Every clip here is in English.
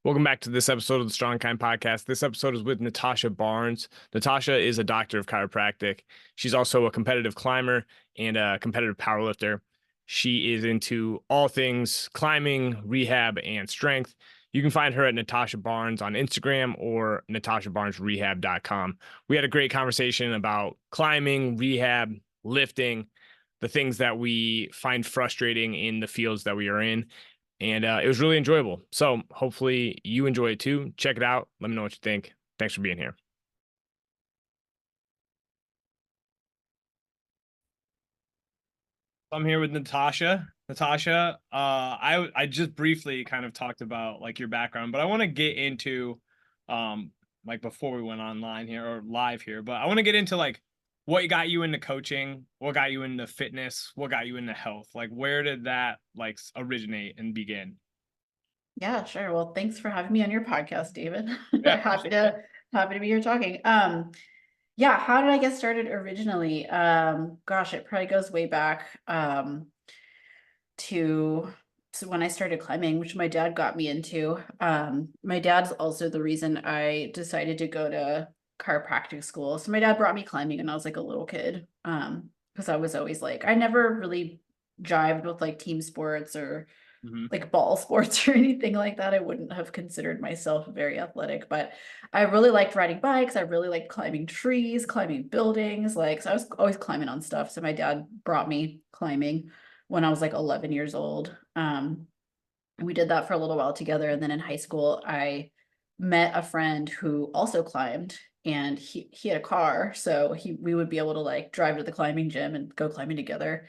Welcome back to this episode of the Strong Kind Podcast. This episode is with Natasha Barnes. Natasha is a doctor of chiropractic. She's also a competitive climber and a competitive powerlifter. She is into all things climbing, rehab, and strength. You can find her at Natasha Barnes on Instagram or natashabarnesrehab.com. We had a great conversation about climbing, rehab, lifting, the things that we find frustrating in the fields that we are in, and it was really enjoyable. So hopefully you enjoy it too. Check it out. Let me know what you think. Thanks for being here. I'm here with Natasha. Natasha, I just briefly kind of talked about like your background, but I want to get into like before we went online here or live here, but I want to get into like what got you into coaching, what got you into fitness, what got you into health. Like where did that like originate and begin? Yeah, sure. Well, thanks for having me on your podcast, David. Yeah. Happy to be here talking. Yeah, how did I get started originally? Gosh, it probably goes way back to when I started climbing, which my dad got me into. My dad's also the reason I decided to go to chiropractic school. So my dad brought me climbing when I was like a little kid. Because I was always like, I never really jived with like team sports or Mhm. like ball sports or anything like that. I wouldn't have considered myself very athletic, but I really liked riding bikes. I really liked climbing trees, climbing buildings. Like, so I was always climbing on stuff. So my dad brought me climbing when I was like 11 years old. And we did that for a little while together. And then in high school, I met a friend who also climbed, and he had a car. So we would be able to like drive to the climbing gym and go climbing together.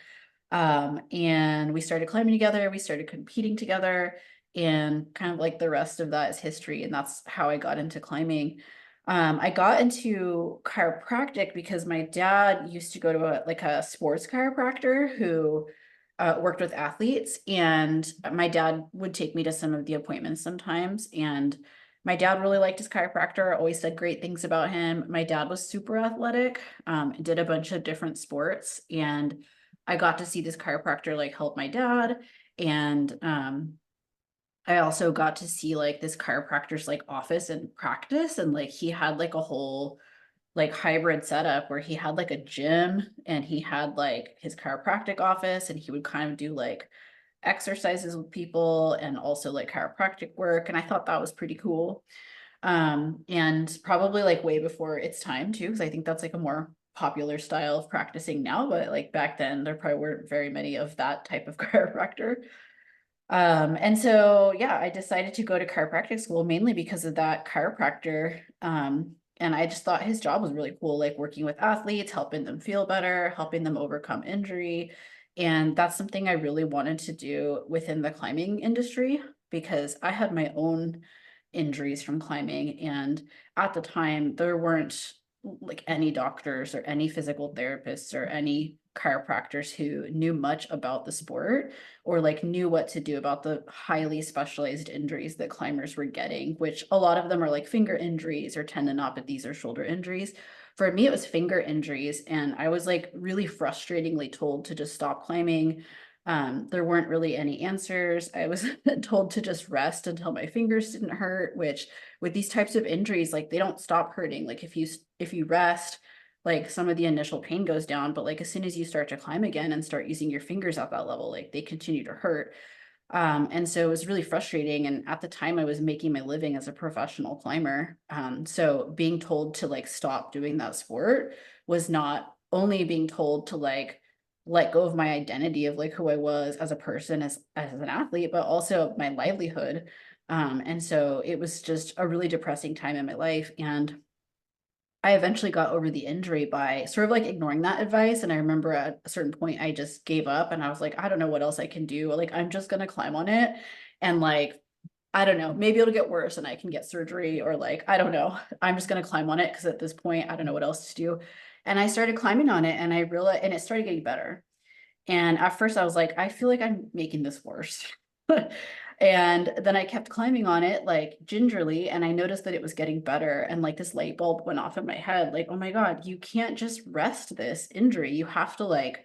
And we started climbing together, we started competing together, and kind of like the rest of that is history. And that's how I got into climbing. I got into chiropractic because my dad used to go to a sports chiropractor who worked with athletes, and my dad would take me to some of the appointments sometimes. And my dad really liked his chiropractor, always said great things about him. My dad was super athletic, did a bunch of different sports, and I got to see this chiropractor like help my dad. And I also got to see like this chiropractor's like office and practice. And like he had like a whole like hybrid setup where he had like a gym and he had like his chiropractic office, and he would kind of do like exercises with people and also like chiropractic work. And I thought that was pretty cool. And probably like way before its time too, because I think that's like a more popular style of practicing now, but like back then there probably weren't very many of that type of chiropractor. And so yeah, I decided to go to chiropractic school mainly because of that chiropractor. And I just thought his job was really cool, like working with athletes, helping them feel better, helping them overcome injury. And that's something I really wanted to do within the climbing industry because I had my own injuries from climbing. And at the time, there weren't like any doctors or any physical therapists or any chiropractors who knew much about the sport or like knew what to do about the highly specialized injuries that climbers were getting, which a lot of them are like finger injuries or tendinopathies or shoulder injuries. For me, it was finger injuries, and I was like really frustratingly told to just stop climbing. There weren't really any answers. I was told to just rest until my fingers didn't hurt, which with these types of injuries, like they don't stop hurting. Like if you rest, like some of the initial pain goes down, but like as soon as you start to climb again and start using your fingers at that level, like they continue to hurt. And so it was really frustrating. And at the time I was making my living as a professional climber. So being told to like stop doing that sport was not only being told to like let go of my identity of like who I was as a person, as an athlete, but also my livelihood. And so it was just a really depressing time in my life. And I eventually got over the injury by sort of like ignoring that advice. And I remember at a certain point, I just gave up and I was like, I don't know what else I can do. Like, I'm just going to climb on it. And like, I don't know, maybe it'll get worse and I can get surgery, or like, I don't know. I'm just going to climb on it because at this point, I don't know what else to do. And I started climbing on it, and I realized, and it started getting better. And at first I was like, I feel like I'm making this worse. And then I kept climbing on it like gingerly, and I noticed that it was getting better. And like this light bulb went off in my head, like, oh my God, you can't just rest this injury. You have to like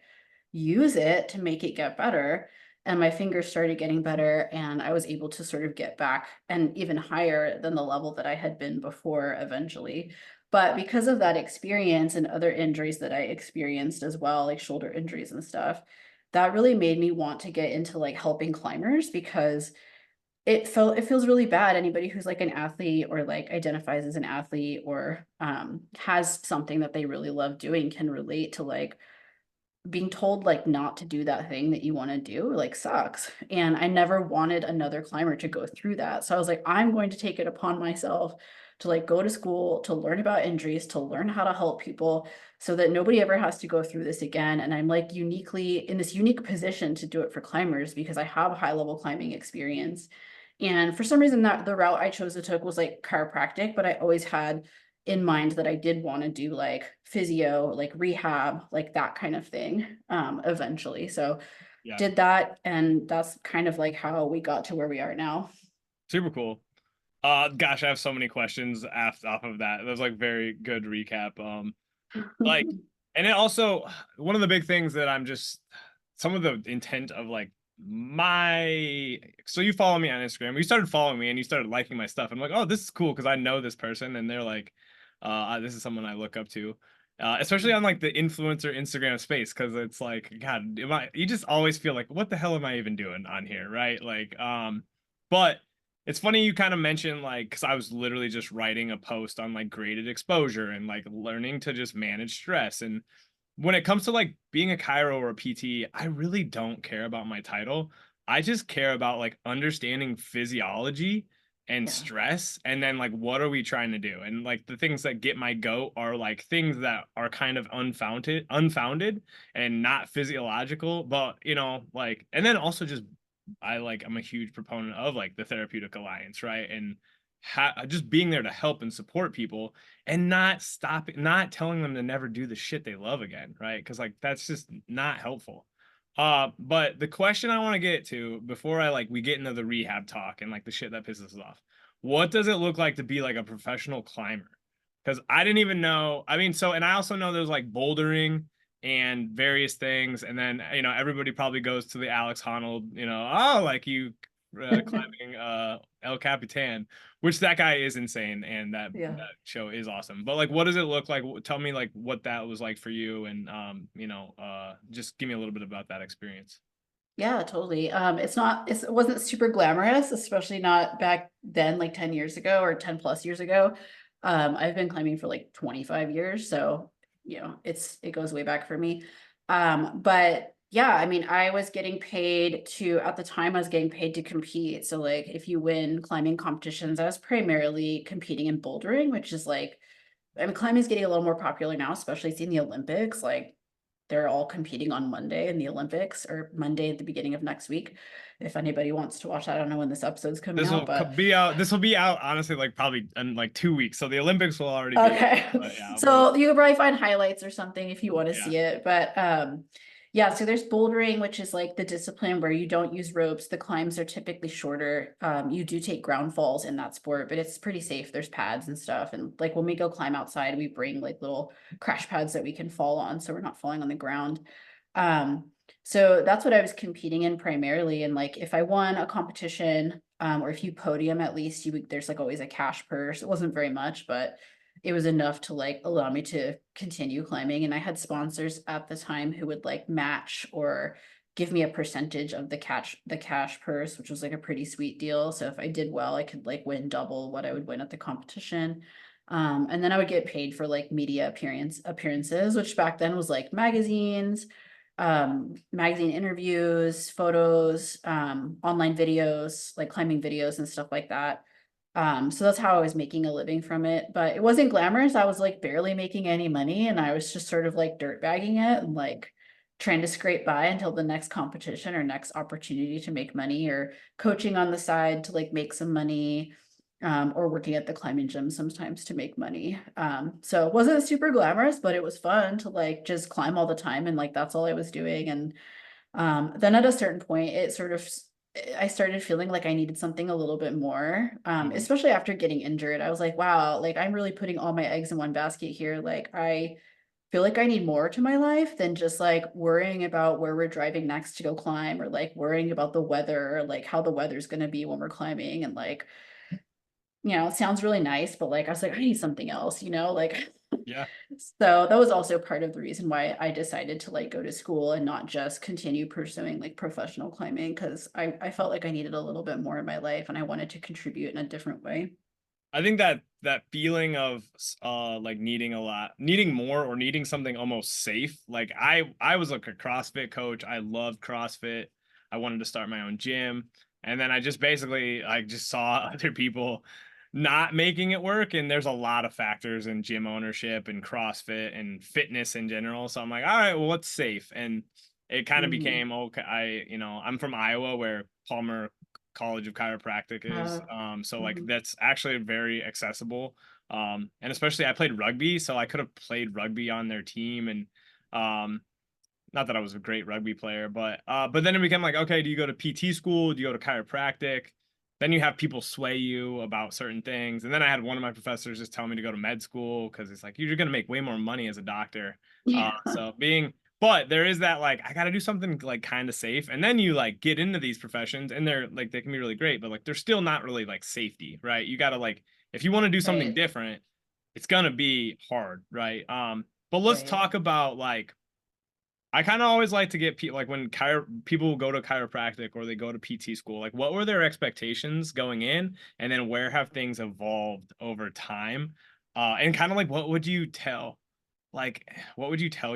use it to make it get better. and my fingers started getting better, and I was able to sort of get back and even higher than the level that I had been before eventually. But because of that experience and other injuries that I experienced as well, like shoulder injuries and stuff, that really made me want to get into like helping climbers, because it feels really bad. Anybody who's like an athlete or like identifies as an athlete or has something that they really love doing can relate to like being told like not to do that thing that you want to do like sucks. And I never wanted another climber to go through that. So I was like, I'm going to take it upon myself to like go to school, to learn about injuries, to learn how to help people so that nobody ever has to go through this again. And I'm like uniquely in this unique position to do it for climbers because I have high level climbing experience. And for some reason that the route I chose to took was like chiropractic, but I always had in mind that I did want to do like physio, like rehab, like that kind of thing, eventually. So Yeah. did that, and that's kind of like how we got to where we are now. Super cool. Gosh, I have so many questions off of that. That was like very good recap. Like, and it also one of the big things that I'm just some of the intent of like my so you follow me on Instagram. You started following me and you started liking my stuff. I'm like, oh, this is cool because I know this person, and they're like, this is someone I look up to. Especially on like the influencer Instagram space, because it's like, God, you just always feel like, what the hell am I even doing on here, right? Like, but it's funny you kind of mentioned like because I was literally just writing a post on like graded exposure and like learning to just manage stress. And when it comes to like being a chiro or a PT, I really don't care about my title. I just care about like understanding physiology and Yeah. stress, and then like what are we trying to do? And like the things that get my goat are like things that are kind of unfounded and not physiological, but you know, like, and then also just I'm a huge proponent of like the therapeutic alliance, right? And just being there to help and support people and not telling them to never do the shit they love again, right? Because like that's just not helpful. But the question I want to get to before I like we get into the rehab talk and like the shit that pisses us off, what does it look like to be like a professional climber? Because I didn't even know. I mean, so and I also know there's like bouldering and various things, and then you know everybody probably goes to the Alex Honnold, you know, oh like you climbing El Capitan, which that guy is insane, and Yeah. that show is awesome. But like, what does it look like? Tell me like what that was like for you, and you know, just give me a little bit about that experience. Yeah, totally. It wasn't super glamorous, especially not back then, like 10 years ago or 10 plus years ago. I've been climbing for like 25 years, so it goes way back for me. But yeah, I mean, I was getting paid to at the time I was getting paid to compete. So like if you win climbing competitions, I was primarily competing in bouldering, which is like I mean, climbing is getting a little more popular now, especially seeing the Olympics. Like they're all competing on Monday in the Olympics or Monday at the beginning of next week. If anybody wants to watch that, I don't know when this episode's coming This out, will but be out. This will be out honestly, like probably in like 2 weeks. So the Olympics will already be out. okay. But yeah, So you can probably find highlights or something if you want to yeah. see it. But yeah, so there's bouldering, which is like the discipline where you don't use ropes. The climbs are typically shorter. You do take ground falls in that sport, but it's pretty safe. There's pads and stuff. And like when we go climb outside, we bring like little crash pads that we can fall on so we're not falling on the ground. Um, so that's what I was competing in primarily. And like if I won a competition, or if you podium at least, there's like always a cash purse. It wasn't very much, but it was enough to like allow me to continue climbing. And I had sponsors at the time who would like match or give me a percentage of the cash purse, which was like a pretty sweet deal. So if I did well, I could like win double what I would win at the competition. And then I would get paid for like media appearances, which back then was like magazines, magazine interviews, photos, online videos, like climbing videos and stuff like that. So that's how I was making a living from it, but it wasn't glamorous. I was like barely making any money, and I was just sort of like dirt bagging it and like trying to scrape by until the next competition or next opportunity to make money, or coaching on the side to like make some money, or working at the climbing gym sometimes to make money. So it wasn't super glamorous, but it was fun to like just climb all the time, and like that's all I was doing. And then at a certain point, I started feeling like I needed something a little bit more, Mhm. especially after getting injured. I was like, wow, like I'm really putting all my eggs in one basket here. Like feel like I need more to my life than just like worrying about where we're driving next to go climb, or like worrying about the weather, or like how the weather's going to be when we're climbing. And like, it sounds really nice, but like I was like, I need something else, like Yeah. so that was also part of the reason why I decided to like go to school and not just continue pursuing like professional climbing, because I felt like I needed a little bit more in my life and I wanted to contribute in a different way. I think that feeling of like needing more, or needing something almost safe. Like I was like a CrossFit coach. I loved CrossFit. I wanted to start my own gym, and then I just basically I just saw other people not making it work, and there's a lot of factors in gym ownership and CrossFit and fitness in general. So I'm like, all right, well, what's safe? And it kind of Hmm. became okay. I'm from Iowa, where Palmer College of Chiropractic is. So like Mhm. that's actually very accessible. And especially I played rugby, so I could have played rugby on their team. And um, not that I was a great rugby player, but then it became like, okay, do you go to PT school? Do you go to chiropractic? Then you have people sway you about certain things. And then I had one of my professors just tell me to go to med school because it's like you're gonna make way more money as a doctor. Yeah, So but there is that like I got to do something like kind of safe. And then you like get into these professions, and they're like they can be really great, but like they're still not really like safety, right? You got to like if you want to do something right, different, it's gonna be hard, right? But let's right. talk about like I kind of always like to get people like when people go to chiropractic or they go to PT school, like what were their expectations going in, and then where have things evolved over time, and kind of like what would you tell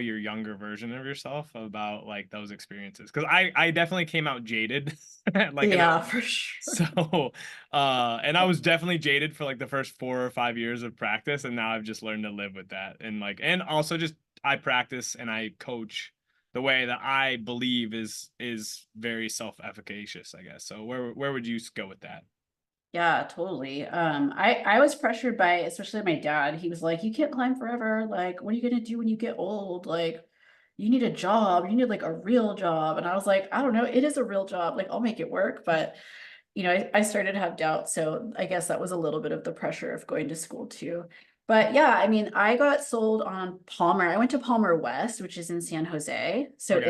your younger version of yourself about like those experiences? Because I definitely came out jaded, like and Yeah, for sure. so and I was definitely jaded for like the first 4 or 5 years of practice, and now I've just learned to live with that. And like and also just I practice and I coach the way that I believe is very self-efficacious, I guess. So where would you go with that? Yeah, totally. I was pressured by especially my dad. He was like, "You can't climb forever. Like, what are you gonna do when you get old? Like, you need a job. You need like a real job." And I was like, "I don't know. It is a real job. Like, I'll make it work." But I started to have doubts. So I guess that was a little bit of the pressure of going to school too. But yeah, I mean, I got sold on Palmer. I went to Palmer West, which is in San Jose. So Okay.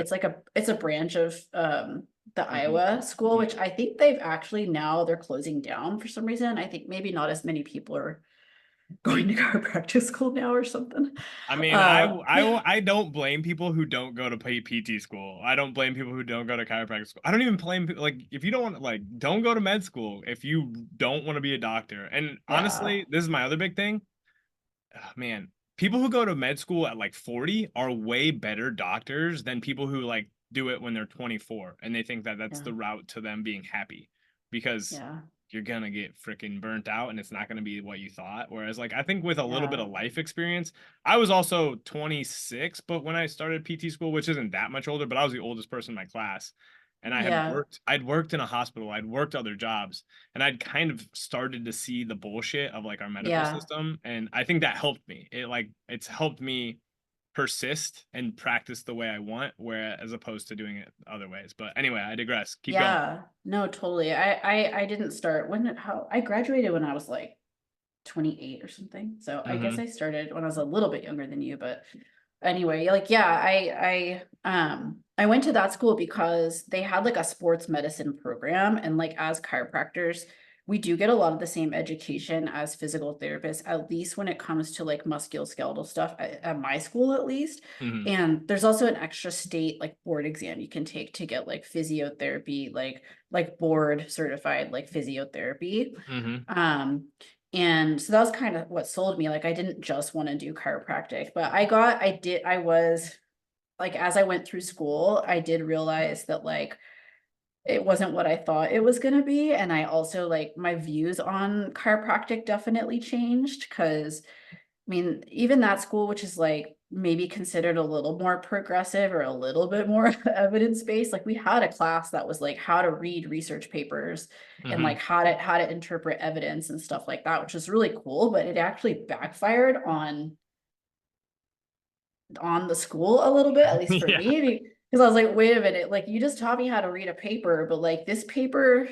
it's a branch of the Hmm. Iowa school, which I think they've actually now they're closing down for some reason. I think maybe not as many people are going to chiropractic school now or something. I mean, Uh I don't blame people who don't go to PT school. I don't blame people who don't go to chiropractic school. I don't even blame people like if you don't want like don't go to med school if you don't want to be a doctor. And yeah. honestly, this is my other big thing. Man, people who go to med school at like 40 are way better doctors than people who like do it when they're 24 and they think that that's Yeah. the route to them being happy, because Yeah. you're gonna get freaking burnt out and it's not gonna be what you thought. Whereas like I think with a little bit Yeah. of life experience, I was also 26, but when I started PT school, which isn't that much older, but I was the oldest person in my class. And Yeah. I'd worked in a hospital, I'd worked other jobs, and I'd kind of started to see the bullshit of like our medical Yeah. system. And I think that helped me. It's helped me persist and practice the way I want, where as opposed to doing it other ways. But anyway, I digress. Keep going. Yeah, no, totally. I didn't start how I graduated when I was like 28 or something. So I guess Mm-hmm. I started when I was a little bit younger than you, but anyway, like yeah, I went to that school because they had like a sports medicine program, and like as chiropractors, we do get a lot of the same education as physical therapists, at least when it comes to like musculoskeletal stuff at my school at least. Mm-hmm. And there's also an extra state like board exam you can take to get like physiotherapy, like board certified like physiotherapy. Mm-hmm. Um, and so that was kind of what sold me. Like I didn't just want to do chiropractic, but I was like, as I went through school, I did realize that like it wasn't what I thought it was going to be. And I also like my views on chiropractic definitely changed because I mean, even that school, which is like maybe considered a little more progressive or a little bit more evidence-based, like we had a class that was like how to read research papers and Mm-hmm. like how to interpret evidence and stuff like that, which was really cool, but it actually backfired on the school a little bit, at least for Yeah. me, because I was like, wait a minute, like you just taught me how to read a paper, but like this paper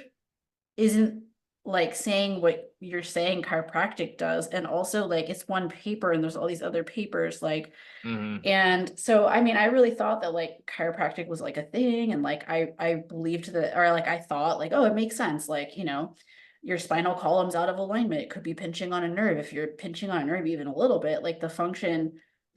isn't like saying what you're saying chiropractic does, and also like it's one paper and there's all these other papers like. Hmm. And so, I mean, I really thought that like chiropractic was like a thing, and like I believed that, or like I thought like, oh, it makes sense. Like, your spinal column's out of alignment. It could be pinching on a nerve. If you're pinching on a nerve even a little bit, like the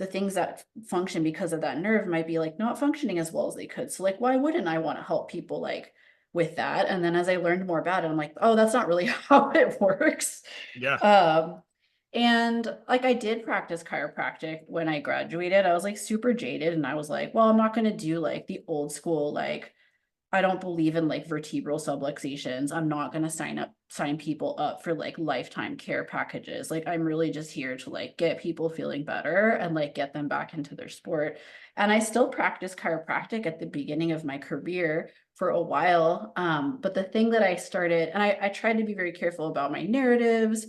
things that function because of that nerve might be like not functioning as well as they could. So like, why wouldn't I want to help people like with that? And then as I learned more about it, I'm like, oh, that's not really how it works. Yeah. Um, and like I did practice chiropractic when I graduated. I was like super jaded and I was like, well, I'm not going to do like the old school, like, I don't believe in like vertebral subluxations. I'm not going to sign people up for like lifetime care packages. Like I'm really just here to like get people feeling better and like get them back into their sport. And I still practice chiropractic at the beginning of my career for a while. But the thing that I started, and I tried to be very careful about my narratives,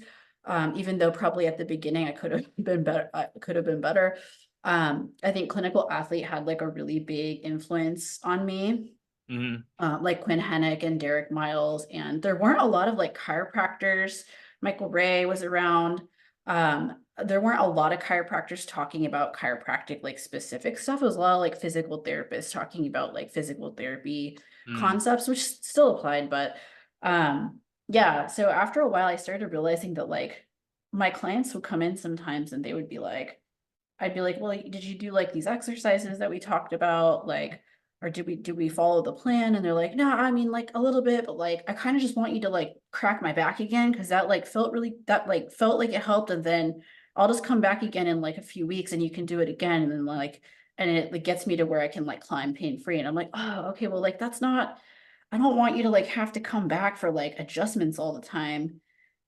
even though probably at the beginning I could have been better. I could have been better. I think clinical athlete had like a really big influence on me, Hmm. like Quinn Hennick and Derek Miles. And there weren't a lot of like chiropractors. Michael Ray was around. There weren't a lot of chiropractors talking about chiropractic, like specific stuff. It was a lot of like physical therapists talking about like physical therapy Hmm. concepts, which still applied. But yeah, so after a while, I started realizing that like my clients would come in sometimes and they would be like, I'd be like, well, did you do like these exercises that we talked about? Like, or did we follow the plan? And they're like, no, I mean like a little bit, but like I kind of just want you to like crack my back again because that like felt like it helped. And then I'll just come back again in like a few weeks and you can do it again. And then like, and it like gets me to where I can like climb pain free. And I'm like, oh, okay, well, like that's not, I don't want you to like have to come back for like adjustments all the time.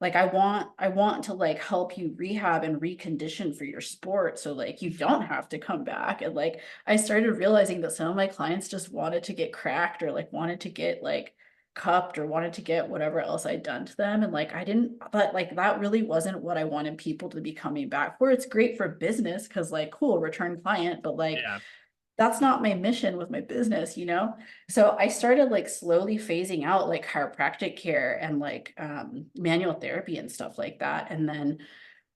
Like I want to like help you rehab and recondition for your sport so like you don't have to come back. And like I started realizing that some of my clients just wanted to get cracked or like wanted to get like cupped or wanted to get whatever else I'd done to them. And like I didn't, but like that really wasn't what I wanted people to be coming back for. It's great for business because like cool, return client, but like Yeah. that's not my mission with my business, So I started like slowly phasing out like chiropractic care and like manual therapy and stuff like that. And then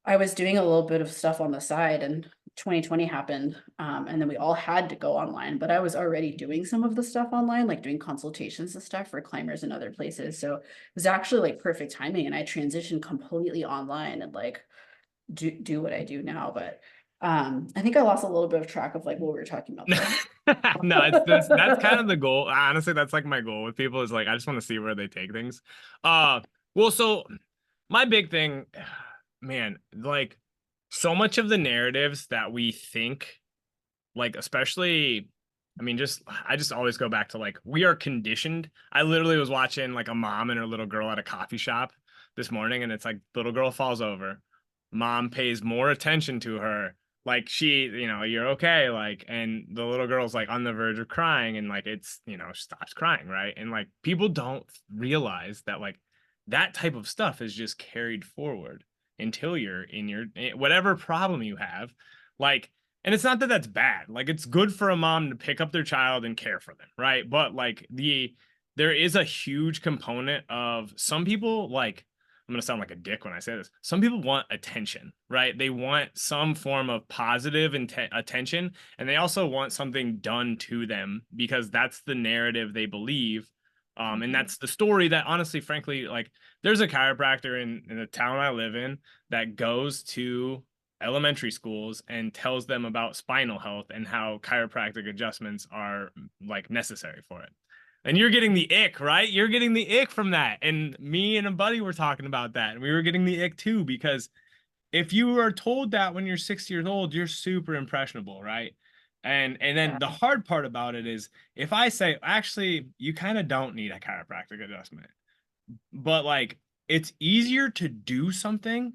I was doing a little bit of stuff on the side, and 2020 happened. And then we all had to go online, but I was already doing some of the stuff online, like doing consultations and stuff for climbers and other places. So it was actually like perfect timing. And I transitioned completely online and like do what I do now. But I think I lost a little bit of track of like what we were talking about there. No, that's kind of the goal. Honestly, that's like my goal with people is like I just want to see where they take things. Uh, well, so my big thing, man, like so much of the narratives that we think, like especially, I mean, I just always go back to like we are conditioned. I literally was watching like a mom and her little girl at a coffee shop this morning, and it's like little girl falls over, mom pays more attention to her, like she, you're okay, like, and the little girl's like on the verge of crying, and like it's, stops crying, right? And like people don't realize that like that type of stuff is just carried forward until you're in your whatever problem you have, like. And it's not that that's bad. Like it's good for a mom to pick up their child and care for them, right? But like there is a huge component of some people, like I'm gonna sound like a dick when I say this. Some people want attention, right? They want some form of positive attention, and they also want something done to them because that's the narrative they believe. And Mhm. that's the story that honestly, frankly, like there's a chiropractor in the town I live in that goes to elementary schools and tells them about spinal health and how chiropractic adjustments are like necessary for it. And you're getting the ick, right? You're getting the ick from that. And me and a buddy were talking about that. And we were getting the ick too, because if you are told that when you're 6 years old, you're super impressionable, right? And then Yeah. the hard part about it is if I say, actually, you kind of don't need a chiropractic adjustment, but like it's easier to do something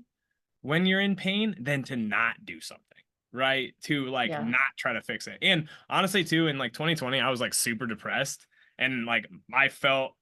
when you're in pain than to not do something, right? To like Yeah. not try to fix it. And honestly, too, in like 2020, I was like super depressed and like I felt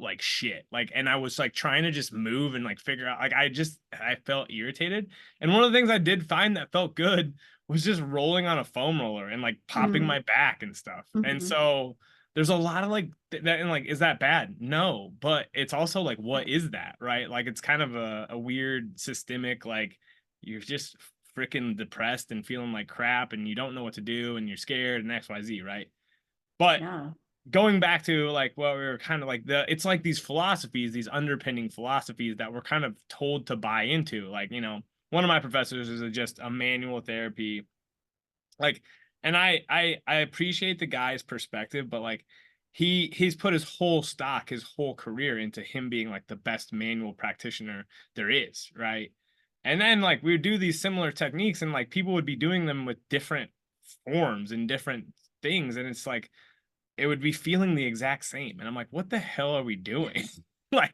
like shit. Like, and I was like trying to just move and like figure out, like, I felt irritated. And one of the things I did find that felt good was just rolling on a foam roller and like popping Mm. my back and stuff. And Mhm. so, there's a lot of like that, and like, is that bad? No, but it's also like, what is that, right? Like, it's kind of a weird systemic, like, you're just freaking depressed and feeling like crap, and you don't know what to do, and you're scared, and XYZ, right? But Yeah. going back to like what we were kind of like, it's like these philosophies, these underpinning philosophies that we're kind of told to buy into. Like, one of my professors is just a manual therapy, like, and I appreciate the guy's perspective, but like, he's put his whole stock, his whole career into him being like the best manual practitioner there is, right? And then like we would do these similar techniques, and like people would be doing them with different forms and different things, and it's like it would be feeling the exact same. And I'm like, what the hell are we doing? Like,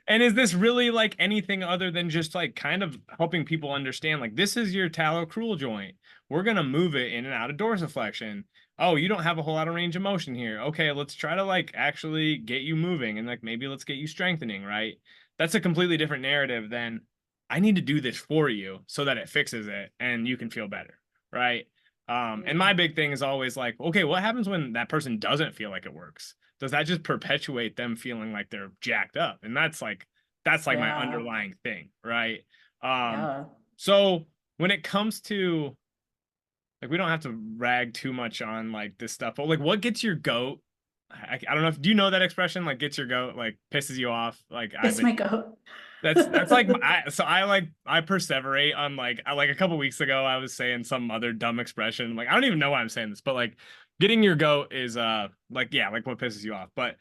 and is this really like anything other than just like kind of helping people understand, like, this is your talocrural joint. We're going to move it in and out of dorsiflexion. Oh, you don't have a whole lot of range of motion here. Okay, let's try to like actually get you moving, and like maybe let's get you strengthening, right? That's a completely different narrative than I need to do this for you so that it fixes it and you can feel better, right? And my big thing is always like, okay, what happens when that person doesn't feel like it works? Does that just perpetuate them feeling like they're jacked up? And that's like my Yeah. underlying thing, right? Um, Yeah. so when it comes to like, we don't have to rag too much on like this stuff, but like, what gets your goat? I don't know if, do you know that expression? Like, gets your goat, like pisses you off. Like, Kiss my goat. that's like I perseverate on like, like a couple weeks ago I was saying some other dumb expression. Like, I don't even know why I'm saying this, but like, getting your goat is like, yeah, like what pisses you off. But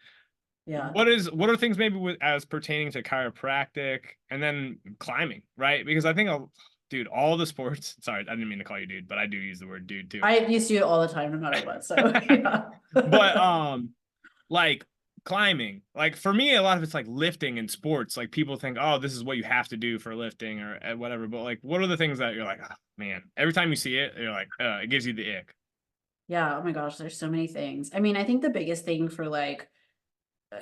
Yeah. what are things maybe with as pertaining to chiropractic and then climbing, right? Because I think dude, all the sports, sorry, I didn't mean to call you dude, but I do use the word dude too. I used to do it all the time, no matter what. So yeah. But like climbing, like for me a lot of it's like lifting in sports. Like people think, oh, this is what you have to do for lifting or whatever, but like what are the things that you're like, oh, man, every time you see it you're like, it gives you the ick. Yeah. Oh my gosh, there's so many things. I mean, I think the biggest thing for like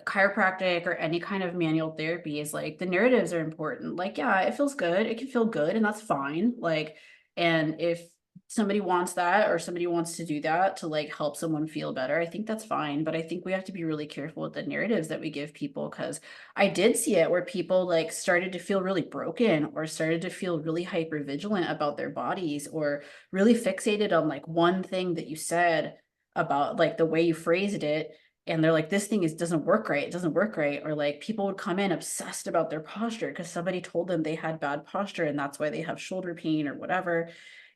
chiropractic or any kind of manual therapy is like the narratives are important. Like, yeah, it feels good. It can feel good, and that's fine. Like, and if somebody wants that or somebody wants to do that to like help someone feel better, I think that's fine. But I think we have to be really careful with the narratives that we give people, because I did see it where people like started to feel really broken or started to feel really hyper vigilant about their bodies or really fixated on like one thing that you said about like the way you phrased it, and they're like, this thing is doesn't work right, it doesn't work right. Or like people would come in obsessed about their posture because somebody told them they had bad posture and that's why they have shoulder pain or whatever.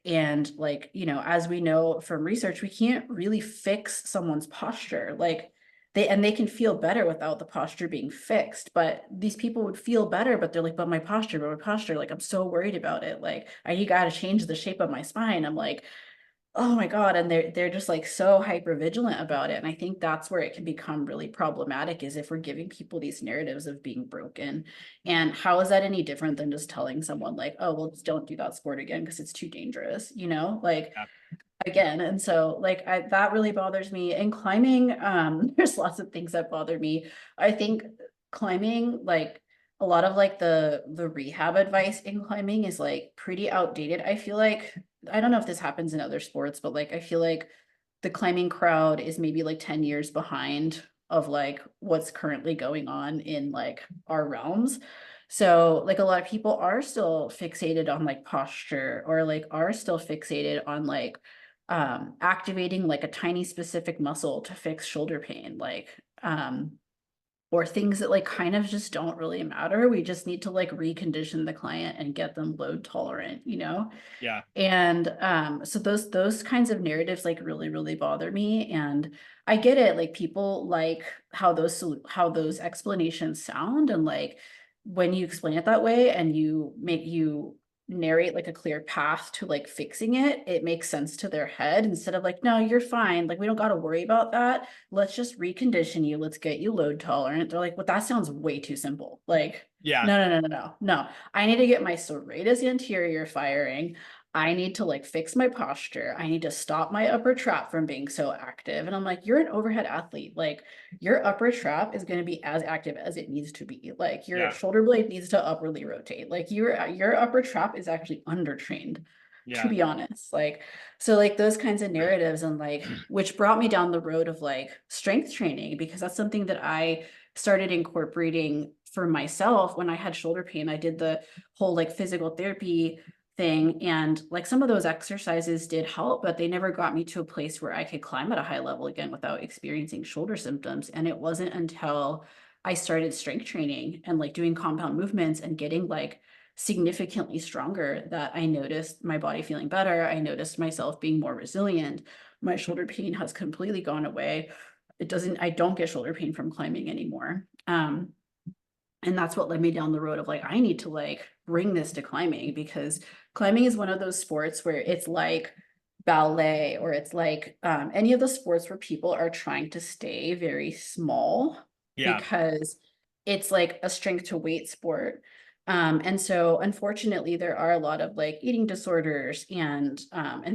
And like, as we know from research, we can't really fix someone's posture. Like they can feel better without the posture being fixed, but these people would feel better, but they're like, but my posture, like I'm so worried about it, like you got to change the shape of my spine. I'm like, oh my God. And they're just like so hyper vigilant about it. And I think that's where it can become really problematic, is if we're giving people these narratives of being broken. And how is that any different than just telling someone like, oh, well, just don't do that sport again because it's too dangerous, like Yeah. again. And so like that really bothers me. And climbing, there's lots of things that bother me. I think climbing, like a lot of like the rehab advice in climbing is like pretty outdated. I feel like, I don't know if this happens in other sports, but like I feel like the climbing crowd is maybe like 10 years behind of like what's currently going on in like our realms. So like a lot of people are still fixated on like posture, or like are still fixated on like activating like a tiny specific muscle to fix shoulder pain, like or things that like kind of just don't really matter. We just need to like recondition the client and get them load tolerant. Yeah. And so those kinds of narratives like really, really bother me. And I get it, like people like how those explanations sound, and like when you explain it that way and you narrate like a clear path to like fixing it, it makes sense to their head, instead of like, no, you're fine, like we don't got to worry about that, let's just recondition you, let's get you load tolerant. They're like, well, that sounds way too simple. Like, Yeah. no, no, no, no, no, no. I need to get my serratus anterior firing. I need to like fix my posture. I need to stop my upper trap from being so active. And I'm like, you're an overhead athlete. Like your upper trap is going to be as active as it needs to be. Like your Yeah. shoulder blade needs to upwardly rotate. Like your upper trap is actually undertrained. Yeah. to be honest. Like, so like those kinds of narratives and like, which brought me down the road of like strength training, because that's something that I started incorporating for myself when I had shoulder pain. I did the whole like physical therapy thing, and like some of those exercises did help, but they never got me to a place where I could climb at a high level again without experiencing shoulder symptoms. And it wasn't until I started strength training and like doing compound movements and getting like significantly stronger that I noticed my body feeling better. I noticed myself being more resilient. My shoulder pain has completely gone away. I don't get shoulder pain from climbing anymore. And that's what led me down the road of like, I need to like bring this to climbing, because climbing is one of those sports where it's like ballet, or it's like any of the sports where people are trying to stay very small, Yeah. because it's like a strength to weight sport. And so unfortunately there are a lot of like eating disorders and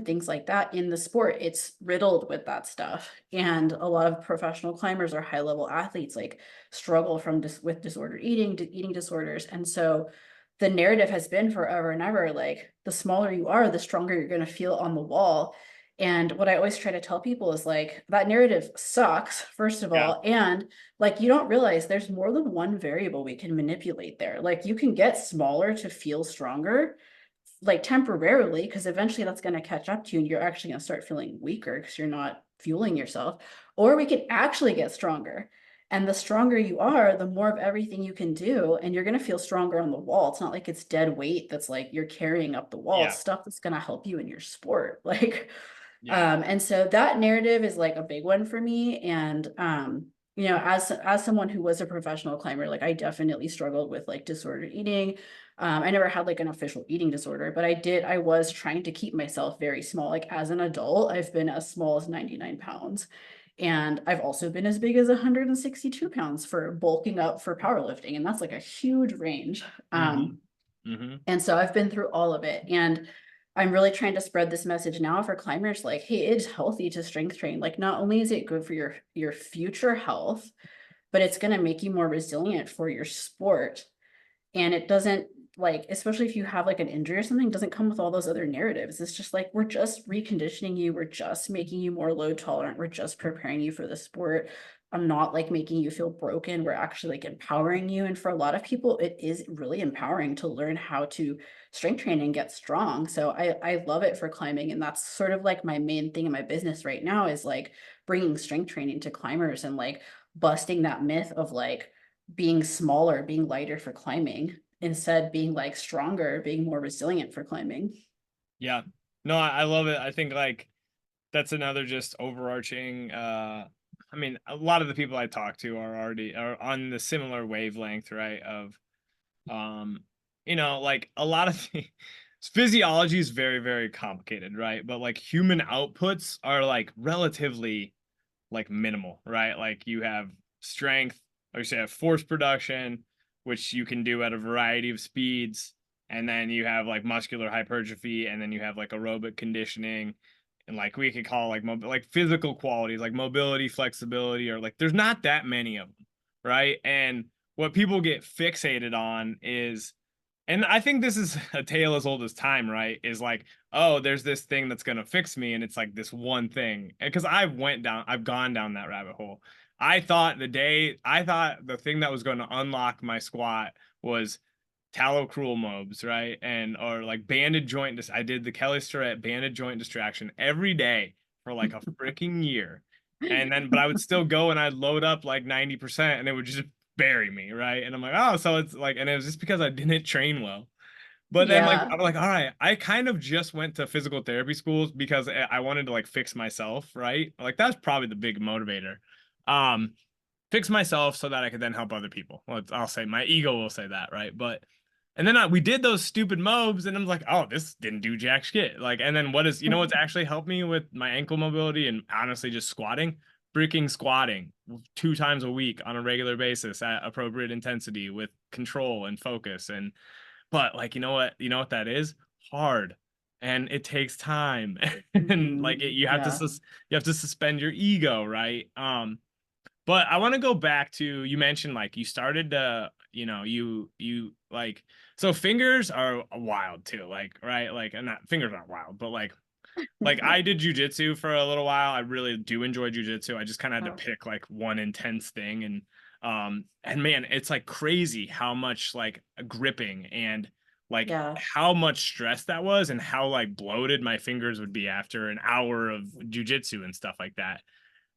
things like that in the sport. It's riddled with that stuff. And a lot of professional climbers or high level athletes like struggle with disordered eating disorders. And so the narrative has been forever and ever like, the smaller you are, the stronger you're going to feel on the wall. And what I always try to tell people is like, that narrative sucks, first of Yeah. all. And like, you don't realize there's more than one variable we can manipulate there. Like, you can get smaller to feel stronger, like temporarily, because eventually that's going to catch up to you and you're actually going to start feeling weaker because you're not fueling yourself. Or we can actually get stronger. And the stronger you are, the more of everything you can do. And you're going to feel stronger on the wall. It's not like it's dead weight that's like you're carrying up the wall. Yeah. It's stuff that's going to help you in your sport. Like, Yeah. and so that narrative is like a big one for me. And you know, as someone who was a professional climber, like I definitely struggled with like disordered eating. I never had like an official eating disorder, but I was trying to keep myself very small. Like as an adult, I've been as small as 99 pounds. And I've also been as big as 162 pounds for bulking up for powerlifting. And that's like a huge range. Mm-hmm. Mm-hmm. And so I've been through all of it. And I'm really trying to spread this message now for climbers like, hey, it's healthy to strength train. Like, not only is it good for your future health, but it's going to make you more resilient for your sport. And it doesn't, like, especially if you have like an injury or something, doesn't come with all those other narratives. It's just like, we're just reconditioning you, we're just making you more load tolerant, we're just preparing you for the sport. I'm not like making you feel broken, we're actually like empowering you. And for a lot of people it is really empowering to learn how to strength train and get strong. So I love it for climbing, and that's sort of like my main thing in my business right now, is like bringing strength training to climbers and like busting that myth of like being smaller, being lighter for climbing, instead being like stronger, being more resilient for climbing. Yeah. No, I love it. I think like that's another just overarching I mean, a lot of the people I talk to are on the similar wavelength, right? Of um, like a lot of physiology is very, very complicated, right? But like human outputs are like relatively like minimal, right? Like you have strength, like you say, have force production, which you can do at a variety of speeds, and then you have like muscular hypertrophy, and then you have like aerobic conditioning, and like we could call like like physical qualities like mobility, flexibility, or like there's not that many of them, right? And what people get fixated on is, and I think this is a tale as old as time, right? Is like, oh, there's this thing that's gonna fix me, and it's like this one thing. And because I've gone down that rabbit hole. I thought the thing that was going to unlock my squat was talocrural mobs, right? And or like banded joint. I did the Kelly Starrett banded joint distraction every day for like a freaking year, and then but I would still go and I'd load up like 90%, and it would just bury me, right? And I'm like, oh, so it's like, and it was just because I didn't train well. But then like Yeah. I'm like, all right, I kind of just went to physical therapy schools because I wanted to like fix myself, right? Like that's probably the big motivator. Um, fix myself so that I could then help other people. Well, I'll say my ego will say that, right? But and then we did those stupid mobs, and I'm like, oh, this didn't do jack shit. Like, and then what's actually helped me with my ankle mobility and honestly just squatting, freaking squatting 2 times a week on a regular basis at appropriate intensity with control and focus. And but like, you know what that is? Hard. And it takes time. And like Yeah. you have to suspend your ego, right? But I want to go back to, you mentioned like you started you like, so fingers are wild too, like, right, like, and not fingers aren't wild, but like I did jujitsu for a little while. I really do enjoy jujitsu. I just kind of had Oh, to pick like one intense thing, and man, it's like crazy how much like gripping and like yeah. how much stress that was, and how like bloated my fingers would be after an hour of jujitsu and stuff like that.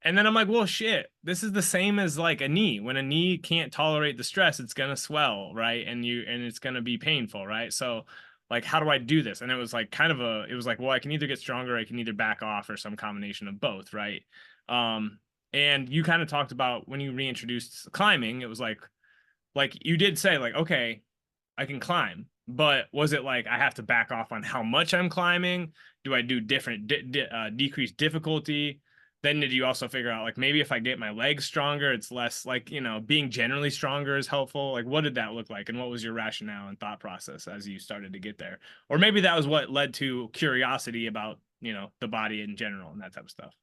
And then I'm like, well, shit, this is the same as like a knee. When a knee can't tolerate the stress, it's gonna swell, right? And it's gonna be painful, right? So like, how do I do this? And it was like it was like, well, I can either get stronger, I can either back off, or some combination of both, right? Um, and you kind of talked about when you reintroduced climbing, it was like you did say like, okay, I can climb, but was it like I have to back off on how much I'm climbing? Do I do different decreased difficulty? Then did you also figure out like maybe if I get my legs stronger, it's less like, being generally stronger is helpful? Like, what did that look like, and what was your rationale and thought process as you started to get there? Or maybe that was what led to curiosity about, the body in general and that type of stuff.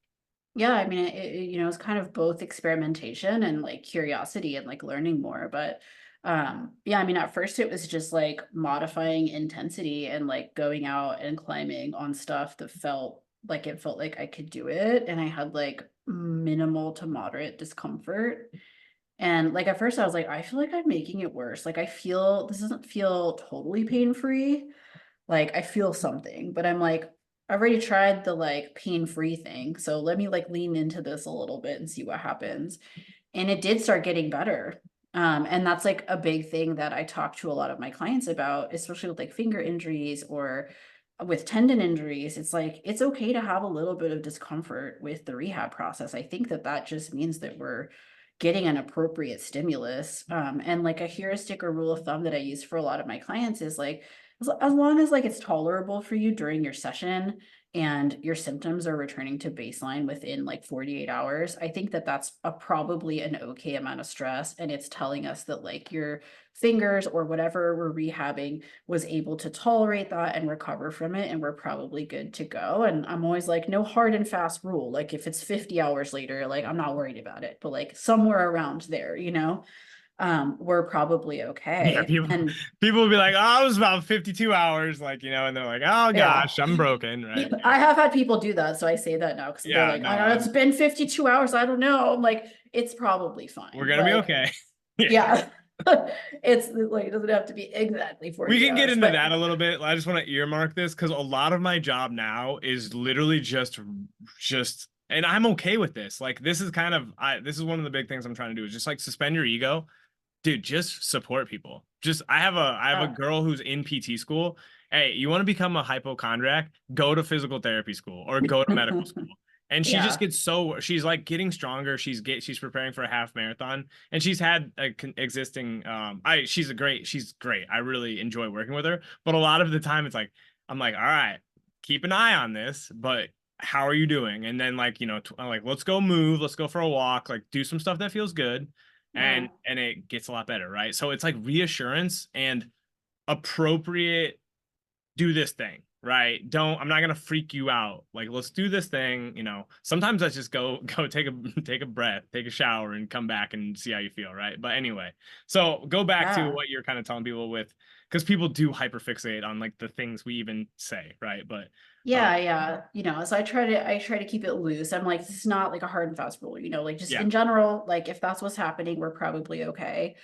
Yeah, I mean, it's kind of both experimentation and like curiosity and like learning more. But yeah, I mean, at first it was just like modifying intensity and like going out and climbing on stuff that felt like I could do it. And I had like minimal to moderate discomfort. And like at first I was like, I feel like I'm making it worse. Like I feel this doesn't feel totally pain-free. Like I feel something, but I'm like, I've already tried the like pain-free thing. So let me like lean into this a little bit and see what happens. And it did start getting better. And that's like a big thing that I talk to a lot of my clients about, especially with like finger injuries or with tendon injuries. It's like it's okay to have a little bit of discomfort with the rehab process. I think that that just means that we're getting an appropriate stimulus. And like a heuristic or rule of thumb that I use for a lot of my clients is like, as long as like it's tolerable for you during your session and your symptoms are returning to baseline within like 48 hours, I think that that's probably an okay amount of stress. And it's telling us that like your fingers or whatever we're rehabbing was able to tolerate that and recover from it. And we're probably good to go. And I'm always like, no hard and fast rule. Like if it's 50 hours later, like I'm not worried about it, but like somewhere around there, we're probably Yeah, okay. people And people will be like, oh, it was about 52 hours, like, and they're like, oh yeah. gosh, I'm broken, right? I have had people do that, so I say that now because they're Yeah, like, no, "I know it's been 52 hours. I don't know." I'm like, it's probably we're fine. gonna be Like, okay. Yeah. yeah, it's like it doesn't have to be exactly We 48 can get hours, into but that a little bit. I just want to earmark this because a lot of my job now is literally just, and I'm okay with this. Like, this is this is one of the big things I'm trying to do, is just like suspend your ego, dude. Just support people. Just, I have a uh, girl who's in PT school. Hey, you want to become a hypochondriac? Go to physical therapy school or go to medical school. And she just yeah, gets she's like getting stronger. She's preparing for a half marathon, and she's had a existing she's great. I really enjoy working with her. But a lot of the time it's like, I'm like, all right, keep an eye on this, but how are you doing? And then like, I'm like, let's go move, let's go for a walk, like do some stuff that feels good, yeah, and it gets a lot better, right? So it's like reassurance and appropriate, do this thing, right? I'm not gonna freak you out. Like, let's do this thing. Sometimes let's just go take a breath, take a shower, and come back and see how you feel, right? But anyway, so go back to yeah. what you're kind of telling people with, because people do hyperfixate on like the things we even say, right? But Yeah, yeah. So I try to keep it loose. I'm like, this is not like a hard and fast rule, like just yeah, in general, like if that's what's happening, we're probably okay.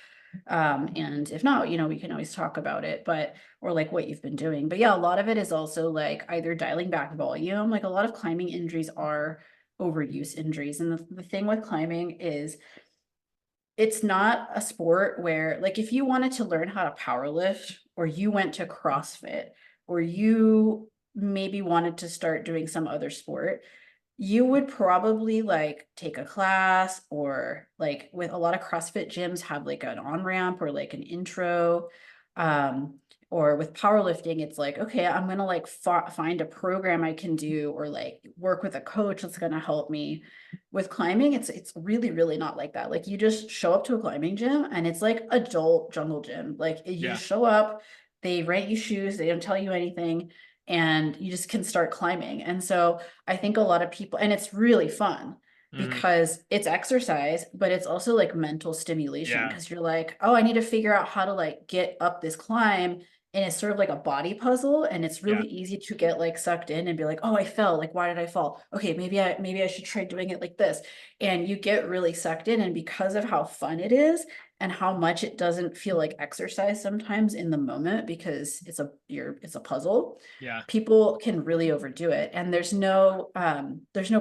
And if not, we can always talk about it, but or like what you've been doing. But yeah, a lot of it is also like either dialing back volume. Like a lot of climbing injuries are overuse injuries. And the thing with climbing is it's not a sport where like if you wanted to learn how to power lift or you went to CrossFit or you maybe wanted to start doing some other sport, you would probably like take a class or like with a lot of CrossFit gyms have like an on-ramp or like an intro. Um, or with powerlifting, it's like, okay, I'm gonna like find a program I can do or like work with a coach that's gonna help me. With climbing, it's really, really not like that. Like you just show up to a climbing gym and it's like adult jungle gym. Like you yeah. just show up, they rent you shoes, they don't tell you anything, and you just can start climbing. And so I think a lot of people, and it's really fun. Hmm. because it's exercise, but it's also like mental stimulation Yeah. because you're like, oh, I need to figure out how to like get up this climb. And it's sort of like a body puzzle, and it's Yeah. really easy to get like sucked in and be like, oh, I fell. Like, why did I fall? Okay, maybe I should try doing it like this. And you get really sucked in, and because of how fun it is and how much it doesn't feel like exercise sometimes in the moment because it's a puzzle, Yeah. people can really overdo it. And there's no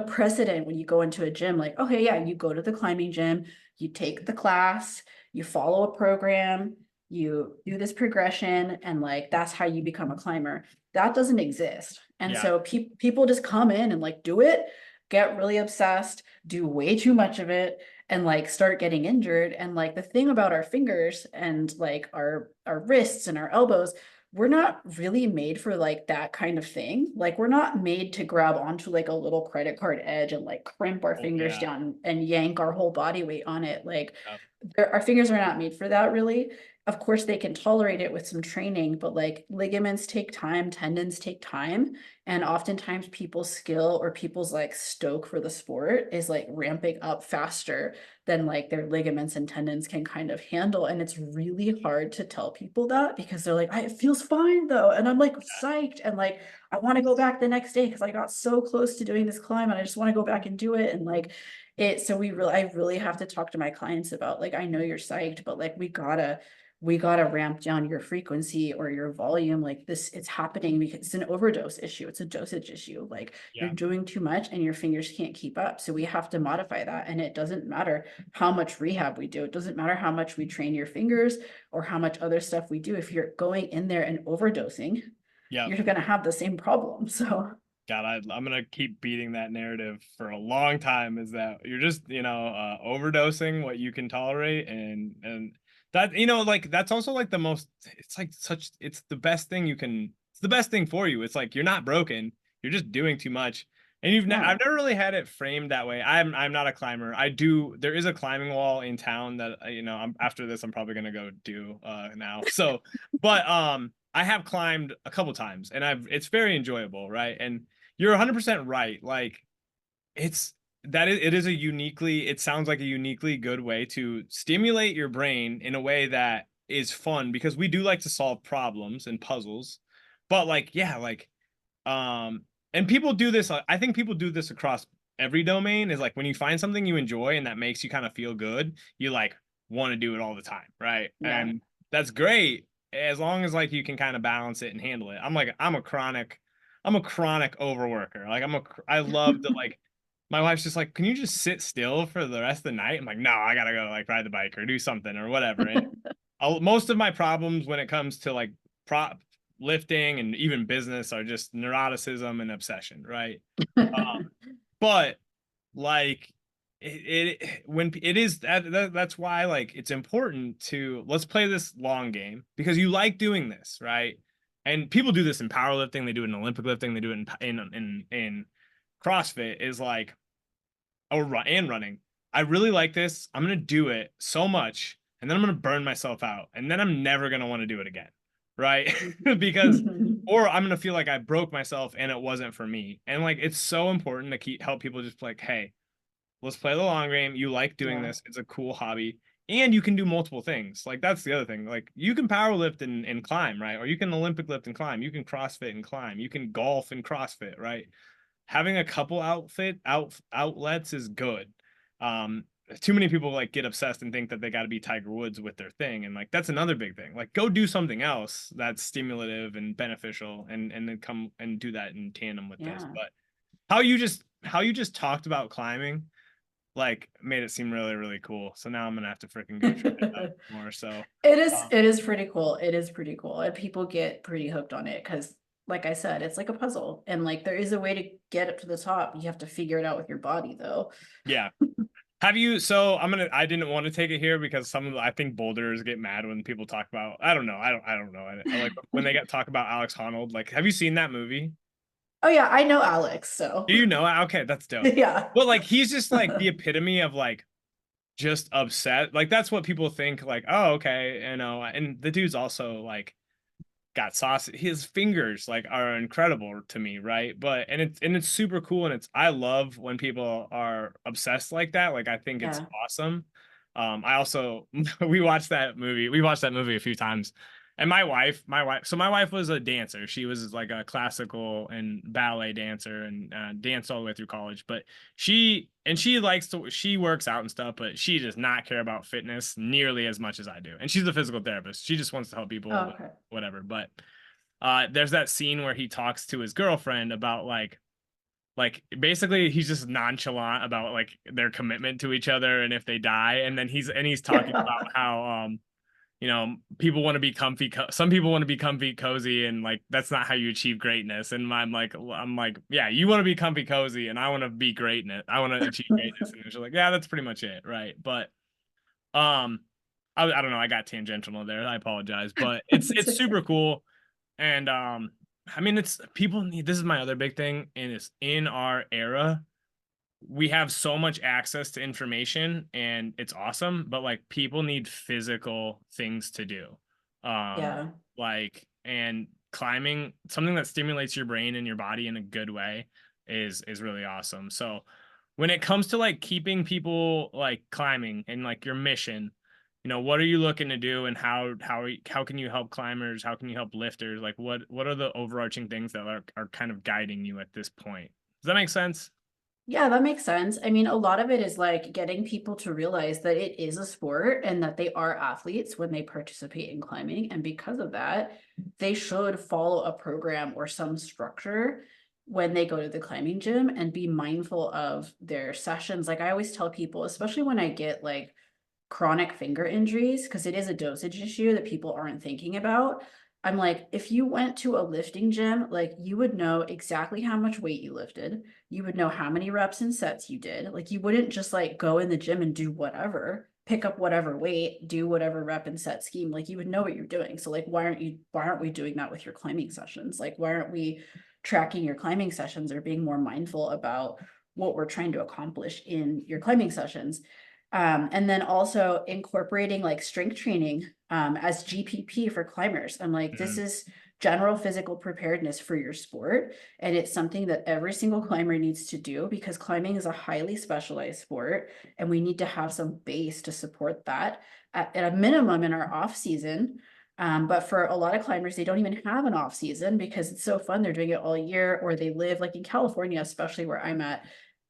precedent when you go into a gym like, okay, yeah, you go to the climbing gym, you take the class, you follow a program, you do this progression, and like that's how you become a climber. That doesn't exist. And Yeah. so people just come in and like do it, get really obsessed, do way too much of it, and like start getting injured. And like the thing about our fingers and like our wrists and our elbows, we're not really made for like that kind of thing. Like we're not made to grab onto like a little credit card edge and like crimp our Oh, fingers yeah. down and yank our whole body weight on it. Like Yeah. our fingers are not made for that really. Of course, they can tolerate it with some training, but like ligaments take time, tendons take time. And oftentimes people's skill or people's like stoke for the sport is like ramping up faster than like their ligaments and tendons can kind of handle. And it's really hard to tell people that because they're like, it feels fine though. And I'm like psyched and like, I want to go back the next day because I got so close to doing this climb and I just want to go back and do it. And like so I really have to talk to my clients about like, I know you're psyched, but like we gotta ramp down your frequency or your volume. Like this, it's happening because it's an overdose issue. It's a dosage issue. Like you're Yeah. doing too much and your fingers can't keep up. So we have to modify that. And it doesn't matter how much rehab we do. It doesn't matter how much we train your fingers or how much other stuff we do. If you're going in there and overdosing, Yeah. you're gonna have the same problem. So God, I'm gonna keep beating that narrative for a long time. Is that you're just overdosing what you can tolerate, and that like that's also like the most. It's like such. It's the best thing you can. It's the best thing for you. It's like you're not broken. You're just doing too much, and I've no. never really had it framed that way. I'm not a climber. I do. There is a climbing wall in town that I'm after this. I'm probably gonna go do now. So, but I have climbed a couple times, and it's very enjoyable, right? And you're 100% right. Like it's it is a uniquely it sounds like a uniquely good way to stimulate your brain in a way that is fun because we do like to solve problems and puzzles. But like yeah, like um and people do this I think people do this across every domain is like when you find something you enjoy and that makes you kind of feel good, you like want to do it all the time, right? Yeah. And that's great as long as like you can kind of balance it and handle it. I'm a chronic overworker. Like I love to like my wife's just like, can you just sit still for the rest of the night? I'm like, no, I gotta go like ride the bike or do something or whatever. And most of my problems when it comes to like prop lifting and even business are just neuroticism and obsession, right? But like when it is that's why like it's important to let's play this long game because you like doing this, right? And people do this in powerlifting, they do it in Olympic lifting, they do it in CrossFit is like and running. I really like this. I'm gonna do it so much, and then I'm gonna burn myself out, and then I'm never gonna want to do it again, right? Because or I'm gonna feel like I broke myself and it wasn't for me. And like it's so important to help people just like, hey, let's play the long game. You like doing Yeah. this. It's a cool hobby. And you can do multiple things. Like that's the other thing. Like you can power lift and climb, right? Or you can Olympic lift and climb. You can CrossFit and climb. You can golf and CrossFit, right? Having a couple outlets is good. Um, Too many people like get obsessed and think that they got to be Tiger Woods with their thing, and like that's another big thing. Like go do something else that's stimulative and beneficial, and then come and do that in tandem with this. Yeah. But how you just talked about climbing like made it seem really really cool. So now I'm gonna have to freaking go try it out more. So um, It is pretty cool. It is pretty cool. And people get pretty hooked on it because like I said, it's like a puzzle. And like there is a way to get up to the top. You have to figure it out with your body though. yeah. Have you? So I didn't want to take it here because I think boulders get mad when people talk about. I don't know. I don't know. I like when they get talk about Alex Honnold. Like, have you seen that movie? Oh yeah, I know Alex, so Do you know? Okay, that's dope. yeah. Well, like he's just like the epitome of like just upset. Like that's what people think. Like, oh, okay, and the dude's also like got sauce. His fingers like are incredible to me, right? But and it's super cool, and it's I love when people are obsessed like that. Like I think it's Yeah. awesome. I also we watched that movie. We watched that movie a few times. And my wife was a dancer. She was like a classical and ballet dancer and danced all the way through college. But she works out and stuff, but she does not care about fitness nearly as much as I do. And she's a physical therapist. She just wants to help people Oh, with okay. whatever. But there's that scene where he talks to his girlfriend about like basically he's just nonchalant about like their commitment to each other and if they die. And then he's talking about how people want to be comfy. Some people want to be comfy, cozy, and like that's not how you achieve greatness. And I'm like, yeah, you want to be comfy, cozy, and I want to be greatness. I want to achieve greatness. And she's like, yeah, that's pretty much it, right? But um, I don't know. I got tangential there. I apologize, but it's It's it's okay. super cool. And I mean, it's people need. This is my other big thing, and it's in our era we have so much access to information and it's awesome, but like people need physical things to do. Um, Yeah. like and climbing, something that stimulates your brain and your body in a good way is really awesome. So when it comes to like keeping people like climbing and like your mission, what are you looking to do and how can you help climbers? How can you help lifters? Like what are the overarching things that are kind of guiding you at this point? Does that make sense? Yeah, that makes sense. I mean, a lot of it is like getting people to realize that it is a sport and that they are athletes when they participate in climbing. And because of that, they should follow a program or some structure when they go to the climbing gym and be mindful of their sessions. Like I always tell people, especially when I get like chronic finger injuries, because it is a dosage issue that people aren't thinking about. I'm like, if you went to a lifting gym, like you would know exactly how much weight you lifted. You would know how many reps and sets you did. Like you wouldn't just like go in the gym and do whatever, pick up whatever weight, do whatever rep and set scheme. Like you would know what you're doing. So like why aren't we doing that with your climbing sessions? Like why aren't we tracking your climbing sessions or being more mindful about what we're trying to accomplish in your climbing sessions? And then also incorporating like strength training as GPP for climbers. I'm like, this Mhm. is general physical preparedness for your sport. And it's something that every single climber needs to do because climbing is a highly specialized sport. And we need to have some base to support that at a minimum in our off season. But for a lot of climbers, they don't even have an off season because it's so fun. They're doing it all year, or they live like in California, especially where I'm at,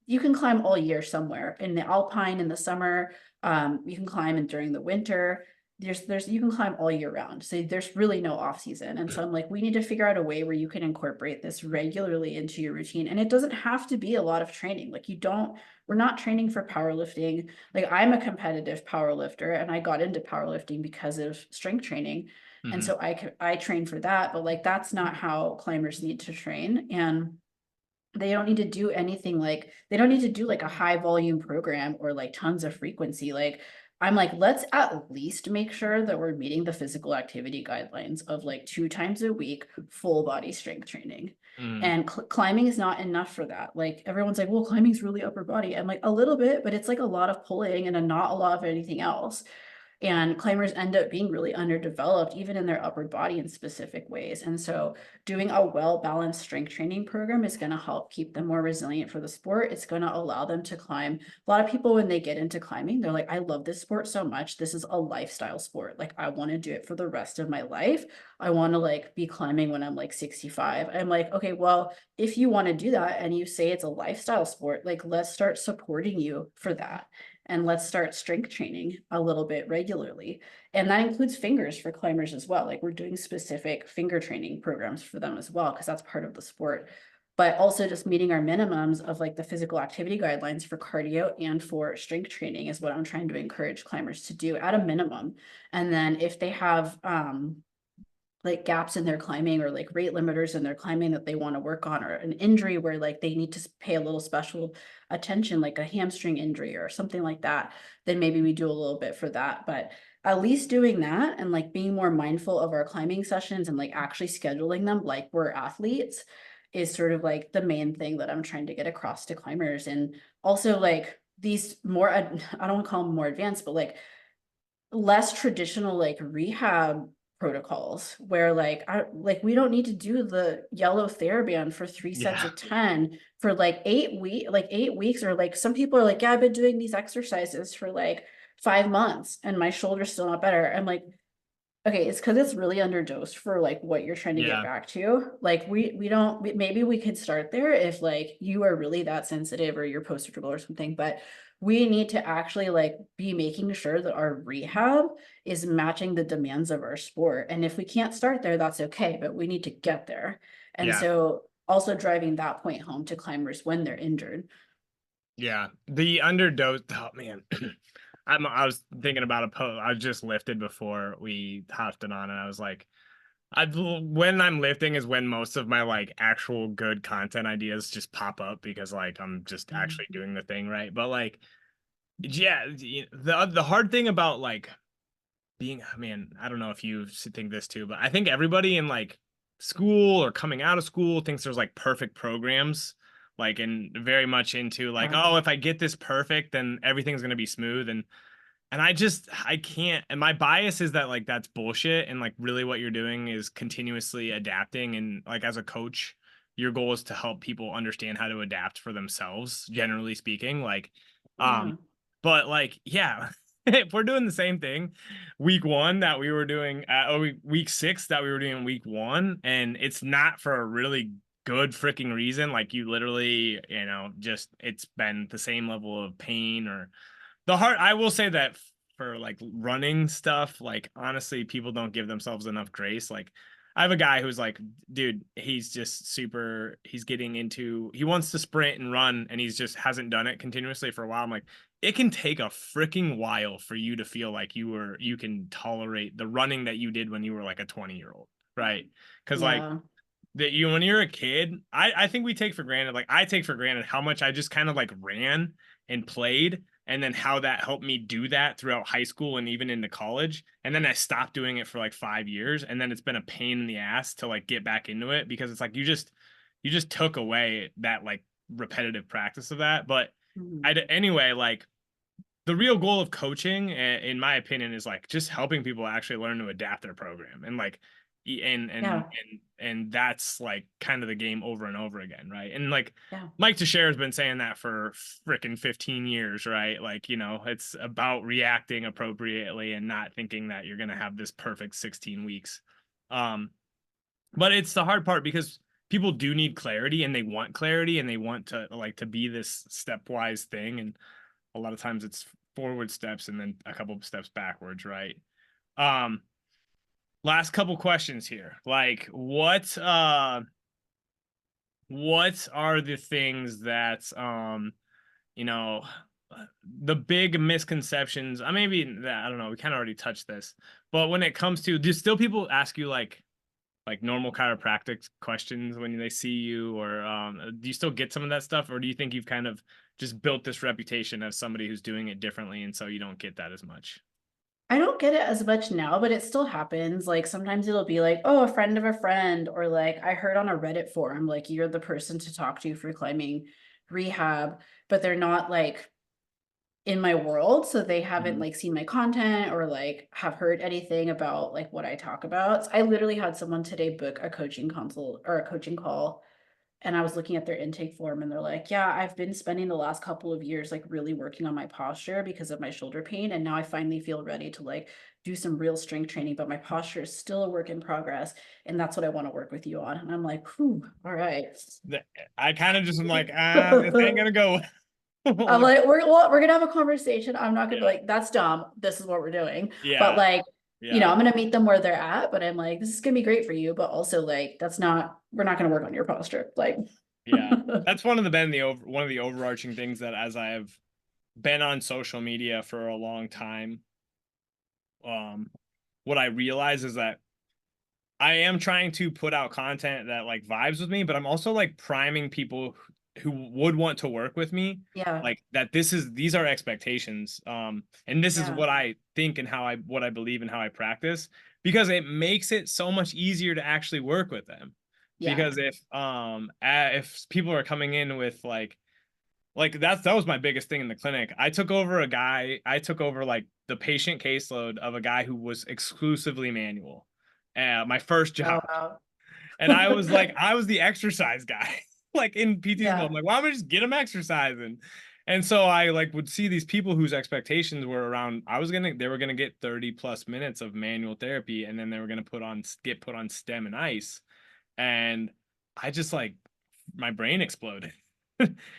you can climb all year somewhere in the alpine in the summer. You can climb in during the winter. There's you can climb all year round. So there's really no off season. And so I'm like, we need to figure out a way where you can incorporate this regularly into your routine. And it doesn't have to be a lot of training. Like we're not training for powerlifting. Like I'm a competitive power lifter and I got into powerlifting because of strength training. And Mhm. so I train for that, but like that's not how climbers need to train. And they don't need to do anything like they don't need to do like a high volume program or like tons of frequency. Like I'm like, let's at least make sure that we're meeting the physical activity guidelines of like 2 times a week, full body strength training. Mhm. And climbing is not enough for that. Like everyone's like, well, climbing's really upper body. I'm like, a little bit, but it's like a lot of pulling and not a lot of anything else. And climbers end up being really underdeveloped, even in their upper body in specific ways. And so, doing a well balanced strength training program is going to help keep them more resilient for the sport. It's going to allow them to climb. A lot of people, when they get into climbing, they're like, I love this sport so much. This is a lifestyle sport. Like, I want to do it for the rest of my life. I want to like be climbing when I'm like 65. I'm like, okay, well, if you want to do that and you say it's a lifestyle sport, like, let's start supporting you for that and let's start strength training a little bit regularly. And that includes fingers for climbers as well. Like we're doing specific finger training programs for them as well, because that's part of the sport. But also just meeting our minimums of like the physical activity guidelines for cardio and for strength training is what I'm trying to encourage climbers to do at a minimum. And then if they have like gaps in their climbing or like rate limiters in their climbing that they want to work on, or an injury where like they need to pay a little special attention, like a hamstring injury or something like that, then maybe we do a little bit for that. But at least doing that and like being more mindful of our climbing sessions and like actually scheduling them like we're athletes is sort of like the main thing that I'm trying to get across to climbers. And also like these more, I don't want to call them more advanced, but like less traditional like rehab protocols where like we don't need to do the yellow TheraBand for 3 sets Yeah. of 10 for like 8 weeks, or like some people are like, yeah, I've been doing these exercises for like 5 months and my shoulder's still not better. I'm like, okay, it's because it's really underdosed for like what you're trying to get Yeah. back to. Like we don't maybe we could start there if like you are really that sensitive or you're post-surgical or something, but we need to actually like be making sure that our rehab is matching the demands of our sport. And if we can't start there, that's okay, but we need to get there. And Yeah. so also driving that point home to climbers when they're injured. Yeah. The underdose. Oh man. I was thinking about a post. I just lifted before we hopped it on, and I was like, when I'm lifting is when most of my like actual good content ideas just pop up because like I'm just actually doing the thing right. But like, yeah, the hard thing about like being, man, I don't know if you think this too, but I think everybody in like school or coming out of school thinks there's like perfect programs, like, and very much into like, Yeah. oh, if I get this perfect, then everything's gonna be smooth. And I can't, and my bias is that like that's bullshit, and like really what you're doing is continuously adapting, and like as a coach, your goal is to help people understand how to adapt for themselves, generally speaking. Like, um, Yeah. but like, yeah, if we're doing the same thing week one that we were doing week six that we were doing week one, and it's not for a really good freaking reason, like you literally, just it's been the same level of pain or the heart. I will say that for like running stuff, like honestly, people don't give themselves enough grace. Like I have a guy who's like, dude, he's just super, he's getting into, he wants to sprint and run, and he's just hasn't done it continuously for a while. I'm like, it can take a freaking while for you to feel like you can tolerate the running that you did when you were like a 20-year-old, right? Because like Yeah. that you when you're a kid, I think we take for granted, like I take for granted how much I just kind of like ran and played, and then how that helped me do that throughout high school and even into college. And then I stopped doing it for like 5 years, and then it's been a pain in the ass to like get back into it because it's like you just took away that like repetitive practice of that. But Mhm. I anyway, like the real goal of coaching, in my opinion, is like just helping people actually learn to adapt their program, and like Yeah. and that's like kind of the game over and over again, right? And like Yeah. Mike Teixeira has been saying that for freaking 15 years, right? Like, it's about reacting appropriately and not thinking that you're going to have this perfect 16 weeks. Um, but it's the hard part because people do need clarity, and they want clarity, and they want to like to be this stepwise thing. And a lot of times it's forward steps and then a couple of steps backwards, right? Um, Last couple questions here. Like what are the things that you know the big misconceptions? I maybe that I don't know, we kind of already touched this. But when it comes to, do still people ask you like normal chiropractic questions when they see you, or do you still get some of that stuff, or do you think you've kind of just built this reputation as somebody who's doing it differently, and so you don't get that as much? I don't get it as much now, but it still happens. Like sometimes it'll be like, oh, a friend of a friend, or like I heard on a Reddit forum, like you're the person to talk to for climbing rehab, but they're not like in my world. So they haven't Mhm. like seen my content or like have heard anything about like what I talk about. So I literally had someone today book a coaching consult or a coaching call, and I was looking at their intake form and they're like, yeah, I've been spending the last couple of years like really working on my posture because of my shoulder pain. And now I finally feel ready to like do some real strength training, but my posture is still a work in progress. And that's what I want to work with you on. And I'm like, whew, all right. I kind of just am like, this ain't gonna go I'm well. like, we're gonna have a conversation. I'm not gonna be Yeah, like, that's dumb. This is what we're doing. But yeah, like, yeah, I'm gonna meet them where they're at, but I'm like, this is gonna be great for you. But also like we're not gonna work on your posture. Like yeah. That's one of the overarching things that as I have been on social media for a long time, um, what I realize is that I am trying to put out content that like vibes with me, but I'm also like priming people who would want to work with me, yeah, like that these are expectations. And this is yeah, what I think and what I believe and how I practice, because it makes it so much easier to actually work with them. yeah, Because if people are coming in with like that was my biggest thing in the clinic. I took over like the patient caseload of a guy who was exclusively manual. my first Oh, job. wow. And I was like, I was the exercise guy. Like in PT school, I'm Yeah. like, why don't we just get them exercising? And so I like would see these people whose expectations were around, they were gonna get 30 plus minutes of manual therapy, and then they were gonna get put on stem and ice. And I just like my brain exploded.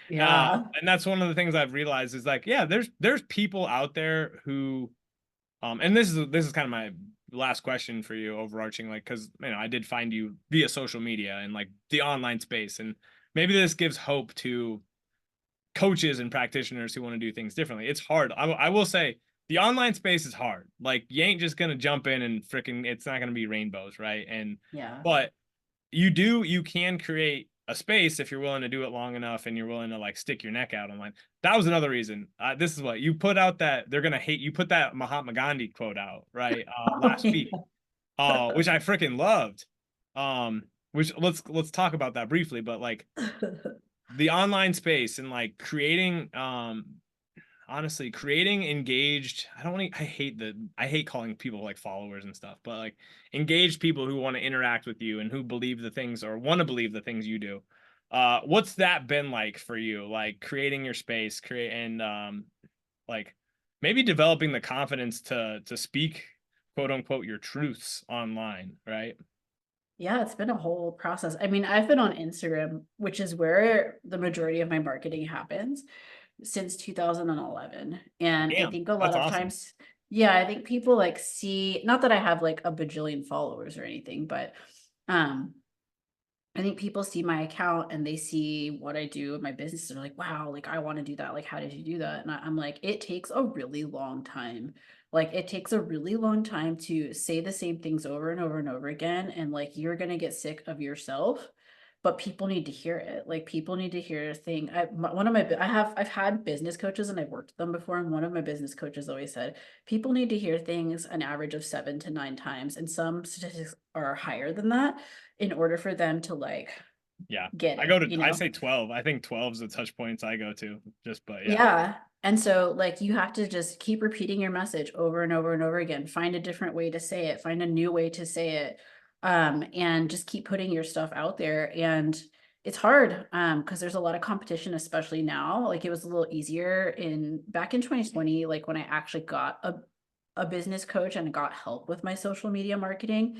Yeah. And that's one of the things I've realized is like, yeah, there's people out there who and this is kind of my last question for you, overarching, like, because I did find you via social media and like the online space, and maybe this gives hope to coaches and practitioners who want to do things differently. It's hard. I will say the online space is hard. Like you ain't just gonna jump in and freaking, it's not gonna be rainbows, right? And Yeah. but you can create a space if you're willing to do it long enough and you're willing to like stick your neck out online. That was another reason. This is what you put out, that they're gonna hate you, put that Mahatma Gandhi quote out, right, Oh, last week, yeah. which I freaking loved. Which let's talk about that briefly. But like the online space and like creating honestly creating engaged, I don't want to, I hate calling people like followers and stuff, but like engaged people who want to interact with you and who believe the things or want to believe the things you do. What's that been like for you, like creating your space, create and like maybe developing the confidence to speak, quote unquote, your truths online, right? Yeah, it's been a whole process. I mean, I've been on Instagram, which is where the majority of my marketing happens, since 2011. And I Damn, think a lot that's of awesome. times, yeah, I think people like see, not that I have like a bajillion followers or anything, but um I think people see my account and they see what I do in my business and they're like, wow, like I want to do that. Like, how did you do that? And I'm like, it takes a really long time. Like, it takes a really long time to say the same things over and over and over again. And like, you're going to get sick of yourself, but people need to hear it. Like, people need to hear a thing. One of my, I've had business coaches and I've worked with them before. And one of my business coaches always said, people need to hear things an average of 7 to 9 times. And some statistics are higher than that in order for them to like Yeah. get it, you I know? say 12. I think 12 is the touch points I go to. Just, but yeah. Yeah. And so like you have to just keep repeating your message over and over and over again. Find a different way to say it, find a new way to say it. And just keep putting your stuff out there. And it's hard because there's a lot of competition, especially now. Like it was a little easier in back in 2020, like when I actually got a business coach and got help with my social media marketing,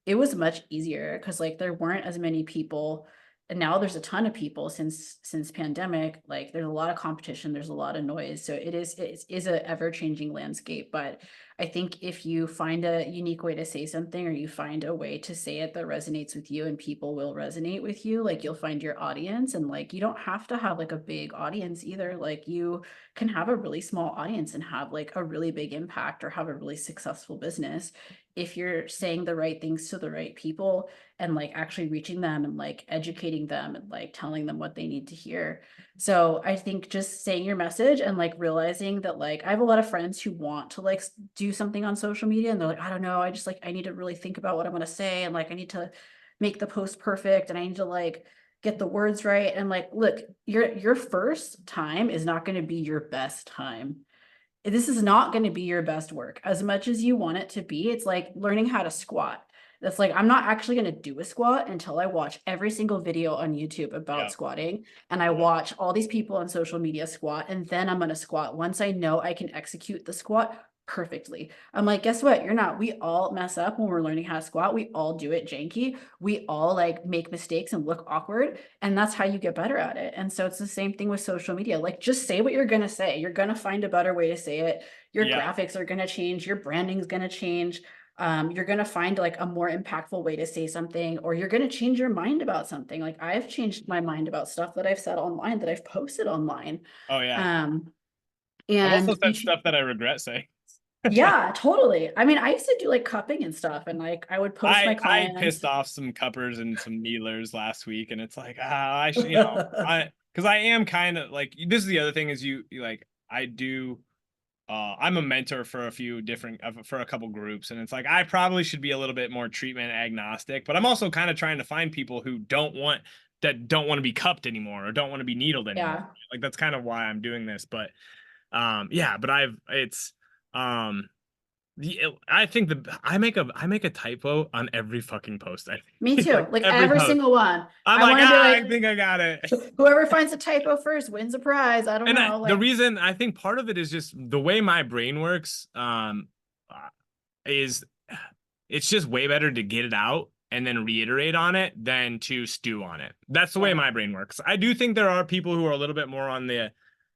it was much easier because like there weren't as many people, and now there's a ton of people since pandemic. Like there's a lot of competition, there's a lot of noise, so it is a ever changing landscape. But I think if you find a unique way to say something, or you find a way to say it that resonates with you and people will resonate with you, like you'll find your audience. And like you don't have to have like a big audience either. Like you can have a really small audience and have like a really big impact or have a really successful business if you're saying the right things to the right people and like actually reaching them and like educating them and like telling them what they need to hear. So I think just saying your message and like realizing that, like, I have a lot of friends who want to like do something on social media and they're like, I don't know, I just like I need to really think about what I'm going to say, and like I need to make the post perfect, and I need to like get the words right. And like, look, your first time is not going to be your best time. This is not going to be your best work as much as you want it to be. It's like learning how to squat. That's like, I'm not actually going to do a squat until I watch every single video on YouTube about Yeah. squatting. And I Yeah. watch all these people on social media squat. And then I'm going to squat once I know I can execute the squat perfectly. I'm like, guess what? You're not. We all mess up when we're learning how to squat. We all do it janky. We all like make mistakes and look awkward. And that's how you get better at it. And so it's the same thing with social media. Like just say what you're going to say. You're going to find a better way to say it. Your Yeah. graphics are going to change. Your branding is going to change. You're going to find like a more impactful way to say something, or you're going to change your mind about something. Like I've changed my mind about stuff that I've said online, that I've posted online. Oh yeah. Um, I've also and said stuff that I regret saying. yeah, totally. I mean, I used to do like cupping and stuff, and like I would post my I clients. pissed off some cuppers and some kneelers last week, and it's like, I should, you know, I because I am kind of like, this is the other thing is you like I do. I'm a mentor for a few different for a couple groups, and it's like I probably should be a little bit more treatment agnostic, but I'm also kind of trying to find people who don't want to be cupped anymore or don't want to be needled anymore. Yeah. Like that's kind of why I'm doing this. But yeah, but I've it's um I think I make a typo on every fucking post. I Me think too. like Like every every post. single one. I'm I like, want to be I like, think I got it. whoever finds a typo first wins a prize. I don't And know. the Like, reason I think part of it is just the way my brain works, is it's just way better to get it out and then reiterate on it than to stew on it. That's the way yeah, my brain works. I do think there are people who are a little bit more on the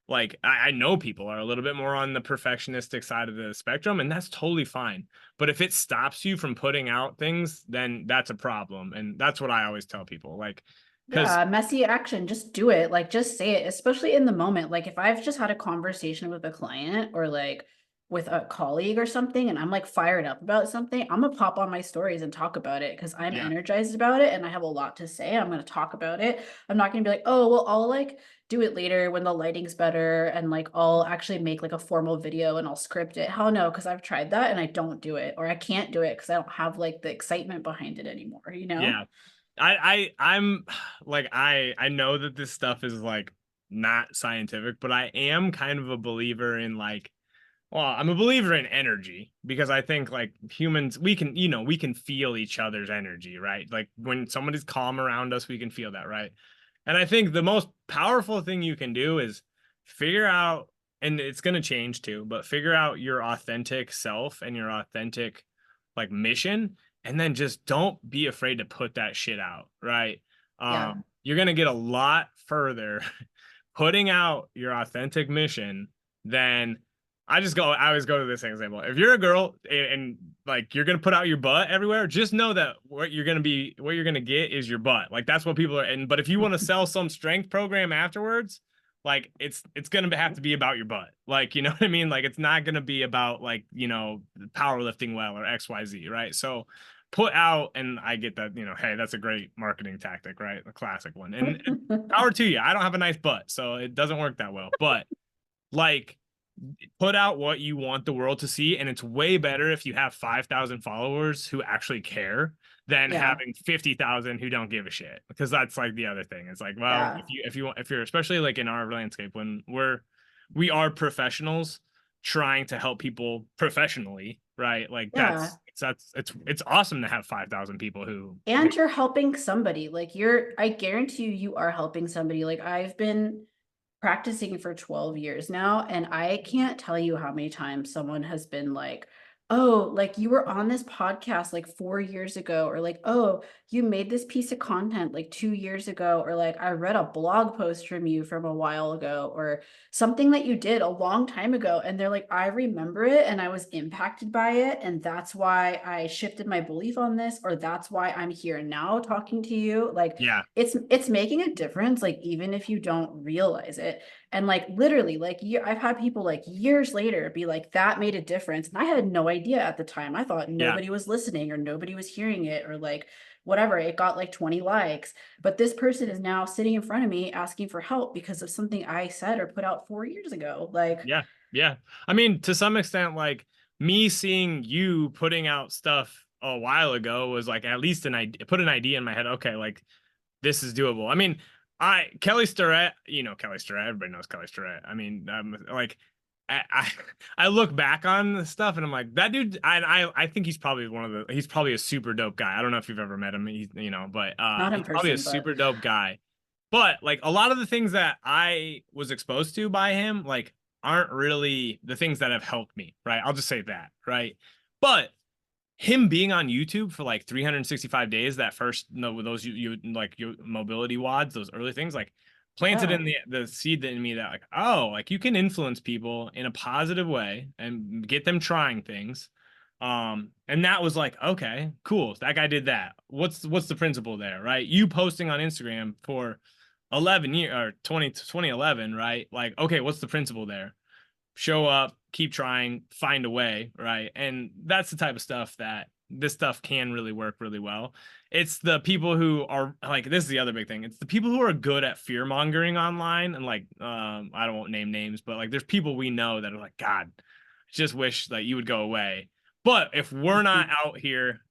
like I know people are a little bit more on the perfectionistic side of the spectrum, and that's totally fine. But if it stops you from putting out things, then that's a problem. And that's what I always tell people. Like, because yeah, messy action. Just do it. Like, just say it, especially in the moment. Like, if I've just had a conversation with a client or like with a colleague or something, and I'm like fired up about something, I'm gonna pop on my stories and talk about it because I'm yeah, energized about it and I have a lot to say. I'm gonna talk about it. I'm not gonna be like, oh, well, I'll like do it later when the lighting's better and like I'll actually make like a formal video and I'll script it. Hell no, because I've tried that and I don't do it or I can't do it because I don't have like the excitement behind it anymore, you know? yeah. I'm like I know that this stuff is like not scientific, but I am kind of a believer in like, well, I'm a believer in energy because I think like humans, we can, we can feel each other's energy, right? Like when somebody's calm around us, we can feel that, right? And I think the most powerful thing you can do is figure out, and it's going to change too, but figure out your authentic self and your authentic like mission, and then just don't be afraid to put that shit out, right? Yeah. You're going to get a lot further putting out your authentic mission than I always go to this example. If you're a girl and like you're gonna put out your butt everywhere, just know that what you're gonna get is your butt. Like that's what people are. And but if you want to sell some strength program afterwards, like it's gonna have to be about your butt. Like you know what I mean? Like it's not gonna be about like powerlifting well or XYZ, right? So put out, and I get that hey, that's a great marketing tactic, right? A classic one. And power to you. I don't have a nice butt, so it doesn't work that well. But like put out what you want the world to see, and it's way better if you have 5,000 followers who actually care than Yeah. having 50,000 who don't give a shit, because that's like the other thing. It's like, well, Yeah. if you're especially like in our landscape when we are professionals trying to help people professionally, right? Like Yeah. it's awesome to have 5,000 people who And you're helping somebody. Like I guarantee you, you are helping somebody. Like I've been practicing for 12 years now, and I can't tell you how many times someone has been like, oh, like you were on this podcast like 4 years ago, or like, oh, you made this piece of content like 2 years ago, or like I read a blog post from you from a while ago, or something that you did a long time ago. And they're like, I remember it and I was impacted by it. And that's why I shifted my belief on this, or that's why I'm here now talking to you. Like yeah, it's making a difference, like even if you don't realize it. And like literally, like I've had people like years later be like, that made a difference. And I had no idea at the time. I thought yeah, nobody was listening or nobody was hearing it or like whatever. It got like 20 likes. But this person is now sitting in front of me asking for help because of something I said or put out 4 years ago. Like, yeah, yeah. I mean, to some extent, like me seeing you putting out stuff a while ago was like at least an idea, put an idea in my head. Okay, like this is doable. I mean, Kelly Starrett, Kelly Starrett, everybody knows Kelly Starrett. I mean, like I I look back on the stuff and I'm like, that dude, I think he's probably he's probably a super dope guy. I don't know if you've ever met him, but not in he's probably a person, but super dope guy. But like a lot of the things that I was exposed to by him, like aren't really the things that have helped me, right? I'll just say that, right? But him being on YouTube for like 365 days, that first no those you like your mobility wads, those early things, like planted yeah, in the seed in me that like, oh, like you can influence people in a positive way and get them trying things. And that was like, okay, cool. That guy did that. What's the principle there, right? You posting on Instagram for 11 years or 2011, right? Like, okay, what's the principle there? Show up, keep trying, find a way, right? And that's the type of stuff that this stuff can really work really well. It's the people who are like, this is the other big thing. It's the people who are good at fear mongering online, and like I don't want name names, but like there's people we know that are like, God, I just wish that you would go away. But if we're not out here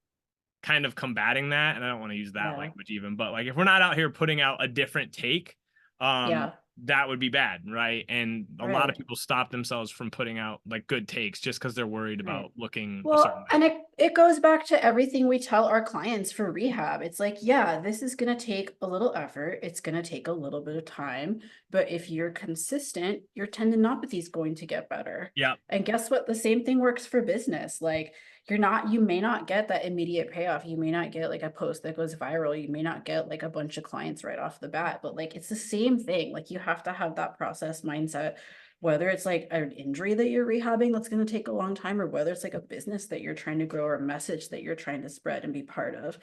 kind of combating that, and I don't want to use that yeah, language even, but like if we're not out here putting out a different take, yeah. that would be bad, right? And a lot of Right. people stop themselves from putting out like good takes just because they're worried Right. about looking a certain Well, way. and it goes back to everything we tell our clients for rehab. It's like, yeah, this is going to take a little effort. It's going to take a little bit of time. But if you're consistent, your tendinopathy is going to get better. Yeah. And guess what? The same thing works for business. Like, you may not get that immediate payoff. You may not get like a post that goes viral. You may not get like a bunch of clients right off the bat, but like, it's the same thing. Like, you have to have that process mindset, whether it's like an injury that you're rehabbing that's going to take a long time, or whether it's like a business that you're trying to grow or a message that you're trying to spread and be part of.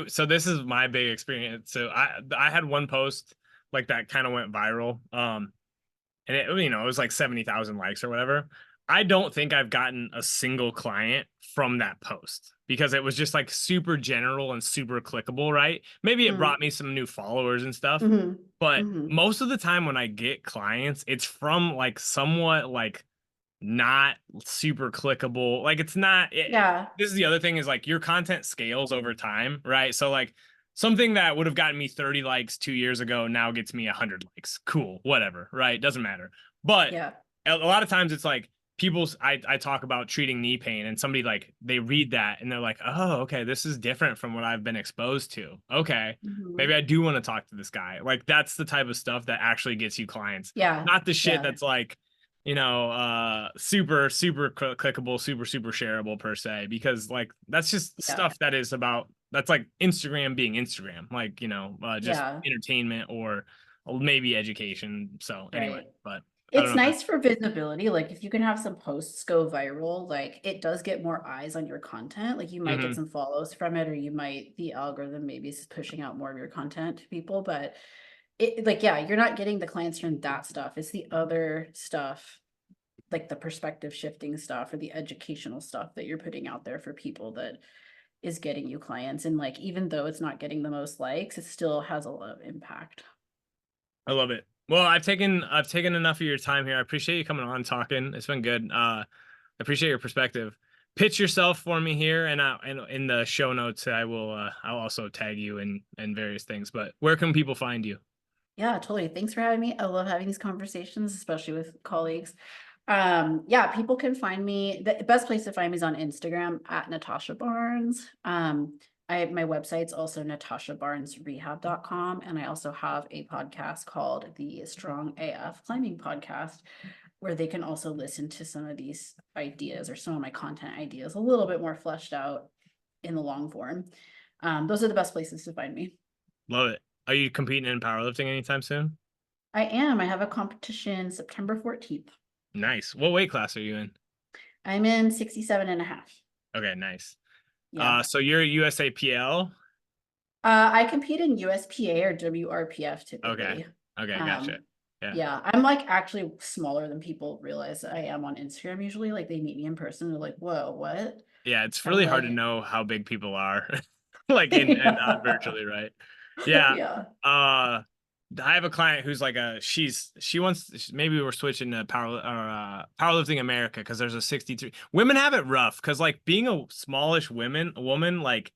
So this is my big experience. So I had one post like that kind of went viral. And it, it was like 70,000 likes or whatever. I don't think I've gotten a single client from that post because it was just like super general and super clickable, right? Maybe it Mm, brought me some new followers and stuff, mhm, but mhm. most of the time when I get clients, it's from like somewhat like not super clickable. Like it's not Yeah. this is the other thing is like your content scales over time, right? So like something that would have gotten me 30 likes 2 years ago now gets me 100 likes. Cool, whatever, right? Doesn't matter. But Yeah. a lot of times it's like I talk about treating knee pain and somebody like they read that and they're like, oh, okay, this is different from what I've been exposed to. Okay, maybe Mhm. I do want to talk to this guy. Like that's the type of stuff that actually gets you clients, Yeah. not the shit Yeah. that's like super clickable, super shareable per se, because like that's just Yeah. stuff that is about that's like Instagram being Instagram, like just Yeah. entertainment or maybe education. So anyway, Right. but I don't It's know if that's nice for visibility. Like, if you can have some posts go viral, like it does get more eyes on your content. Like, you might get hmm some follows from it, or you might, the algorithm maybe is pushing out more of your content to people. But it, like, yeah, you're not getting the clients from that stuff. It's the other stuff, like the perspective shifting stuff or the educational stuff that you're putting out there for people, that is getting you clients. And like, even though it's not getting the most likes, it still has a lot of impact. I love it. Well, I've taken enough of your time here. I appreciate you coming on and talking. It's been good. I appreciate your perspective. Pitch yourself for me here, and in the show notes, I'll also tag you in various things. But where can people find you? Yeah, totally. Thanks for having me. I love having these conversations, especially with colleagues. Yeah, people can find me. The best place to find me is on Instagram at Natasha Barnes. My website's also natashabarnesrehab.com. And I also have a podcast called the Strong AF Climbing Podcast, where they can also listen to some of these ideas or some of my content ideas a little bit more fleshed out in the long form. Those are the best places to find me. Love it. Are you competing in powerlifting anytime soon? I am. I have a competition September 14th. Nice. What weight class are you in? I'm in 67 and a half. Okay, nice. Yeah. So you're USAPL? I compete in USPA or WRPF Okay. typically. Okay, gotcha. Um, Yeah. yeah, I'm like actually smaller than people realize I am on Instagram usually. Like, they meet me in person, they're like, whoa, what? Yeah, it's I'm really hard to like, know how big people are. Like in and not yeah. virtually, right? Yeah. Yeah. I have a client who's like she wants maybe we're switching to powerlifting America because there's a 63. Women have it rough because like being a smallish woman like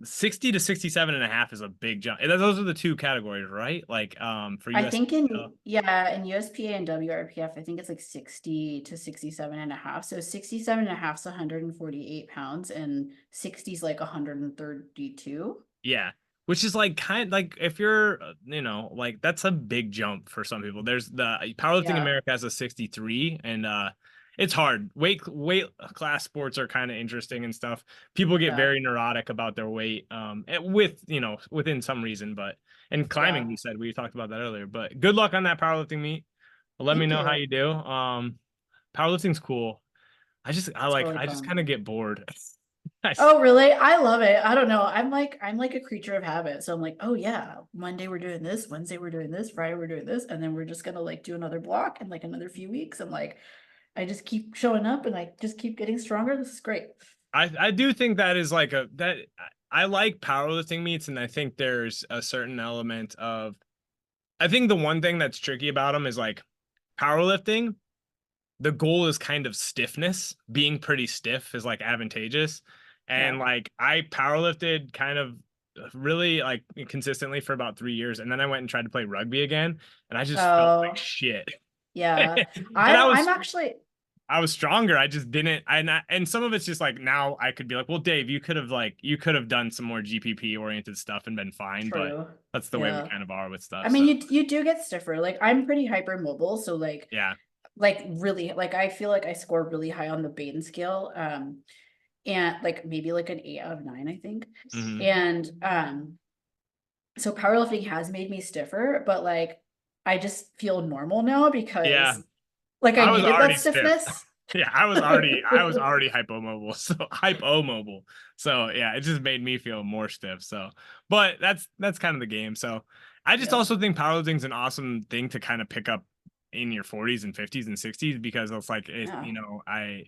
60 to 67 and a half is a big jump. And those are the two categories, right? Like for I US. think in, yeah, in USPA and WRPF, I think it's like 60 to 67 and a half. So 67 and a half is 148 pounds, and 60 is like 132. Yeah. Which is like kind like if you're like that's a big jump for some people. There's the powerlifting Yeah. America has a 63 and it's hard. Weight class sports are kind of interesting and stuff. People get Yeah. very neurotic about their weight with, within some reason, but and climbing Yeah. you said we talked about that earlier. But good luck on that powerlifting meet. Let me Thank know how you. you do. Powerlifting's cool. It's really I just fun. kind of get bored. I Oh, really? I love it. I don't know. I'm like a creature of habit. So I'm like, oh yeah, Monday we're doing this, Wednesday we're doing this, Friday we're doing this, and then we're just gonna like do another block in like another few weeks. I'm like, I just keep showing up and I just keep getting stronger. This is great. I do think that is like a that I like powerlifting meets, and I think there's a certain element of I think the one thing that's tricky about them is like powerlifting. The goal is kind of stiffness. Being pretty stiff is like advantageous, and Yeah. like I powerlifted kind of really like consistently for about 3 years, and then I went and tried to play rugby again, and I just felt like Oh, shit. yeah. And I'm actually, I was stronger. I just didn't. And some of it's just like now I could be like, well, Dave, you could have done some more GPP oriented stuff and been fine, but true. that's the way we Yeah. kind of are with I stuff. mean, So you do get stiffer. Like I'm pretty hypermobile, so yeah. like really like I feel like I score really high on the Baden scale. And like maybe like an 8 out of 9, I think. Hmm. And so powerlifting has made me stiffer, but like I just feel normal now Yeah. because like I I was needed that already stiff. stiffness. Yeah, I was already hypomobile. So hypomobile. So yeah, it just made me feel more stiff. So but that's kind of the game. So I just Yeah. also think powerlifting is an awesome thing to kind of pick up in your 40s and 50s and 60s because it's like it, Yeah. I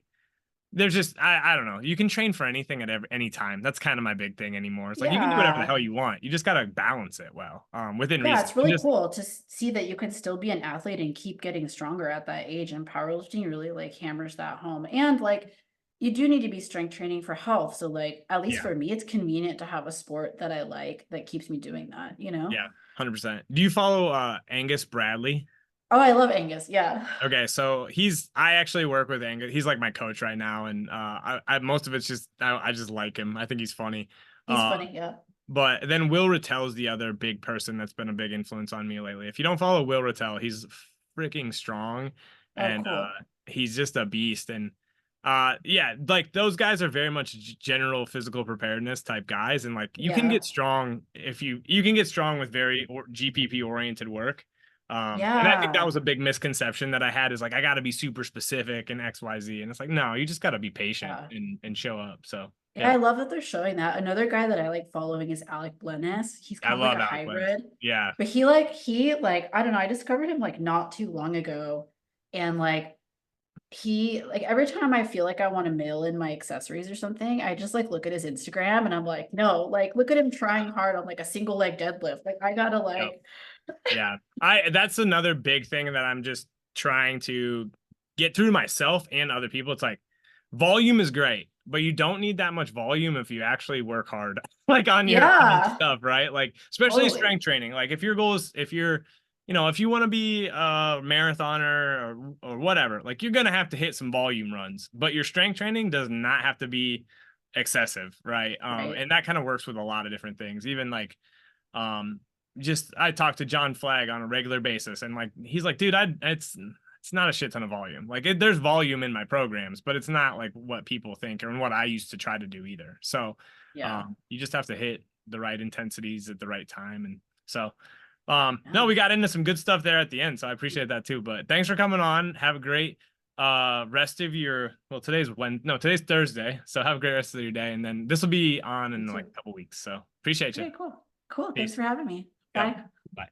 there's just I don't know. You can train for anything at any time. That's kind of my big thing anymore. It's like you can do whatever the Yeah. hell you want. You just gotta balance it well, within Yeah, reason. it's And really just cool to see that you can still be an athlete and keep getting stronger at that age. And powerlifting really like hammers that home. And like you do need to be strength training for health. So like at least yeah, for me, it's convenient to have a sport that I like that keeps me doing that, you know? yeah, 100%. Do you follow Angus Bradley? Oh, I love Angus. Yeah. Okay, so I actually work with Angus. He's like my coach right now, and I most of it's just I just like him. I think he's funny. He's Uh, funny. Yeah. but then Will Rattel's the other big person that's been a big influence on me lately. If you don't follow Will Rattel, he's freaking strong, Oh, and cool. he's just a beast. And yeah, like those guys are very much general physical preparedness type guys, and like you can Yeah. get strong if you can get strong with very GPP oriented work. And I think that Yeah. was a big misconception that I had is like I got to be super specific and XYZ, and it's like no, you just got to be patient Yeah. and show up. So Yeah, yeah, I love that they're showing that. Another guy that I like following is Alec Blennis. He's I kind of like love a Alec Lennis. hybrid, Yeah. but he like I don't know, I discovered him like not too long ago. And like he like every time I feel like I want to mail in my accessories or something, I just like look at his Instagram and I'm like, no, like look at him trying hard on like a single leg deadlift. Like I gotta Yep. like Yeah. That's another big thing that I'm just trying to get through myself and other people. It's like volume is great, but you don't need that much volume if you actually work hard like on your yeah, stuff, right? Like especially totally. strength training. Like if your goal is if you're if you want to be a marathoner or whatever, like you're gonna have to hit some volume runs, but your strength training does not have to be excessive, right? Right. And that kind of works with a lot of different things, even like um just I talk to John Flagg on a regular basis, and like he's like, dude, it's not a shit ton of volume. Like there's volume in my programs, but it's not like what people think or what I used to try to do either. So Yeah. you just have to hit the right intensities at the right time. And so no, Yeah. we got into some good stuff there at the end, so I appreciate that too. But thanks for coming on. Have a great rest of your today's Thursday, so have a great rest of your day, and then this will be on You in like too. a couple weeks. So appreciate you. Okay, cool. Cool. Thanks Peace. for having me. Yep. Bye. Bye.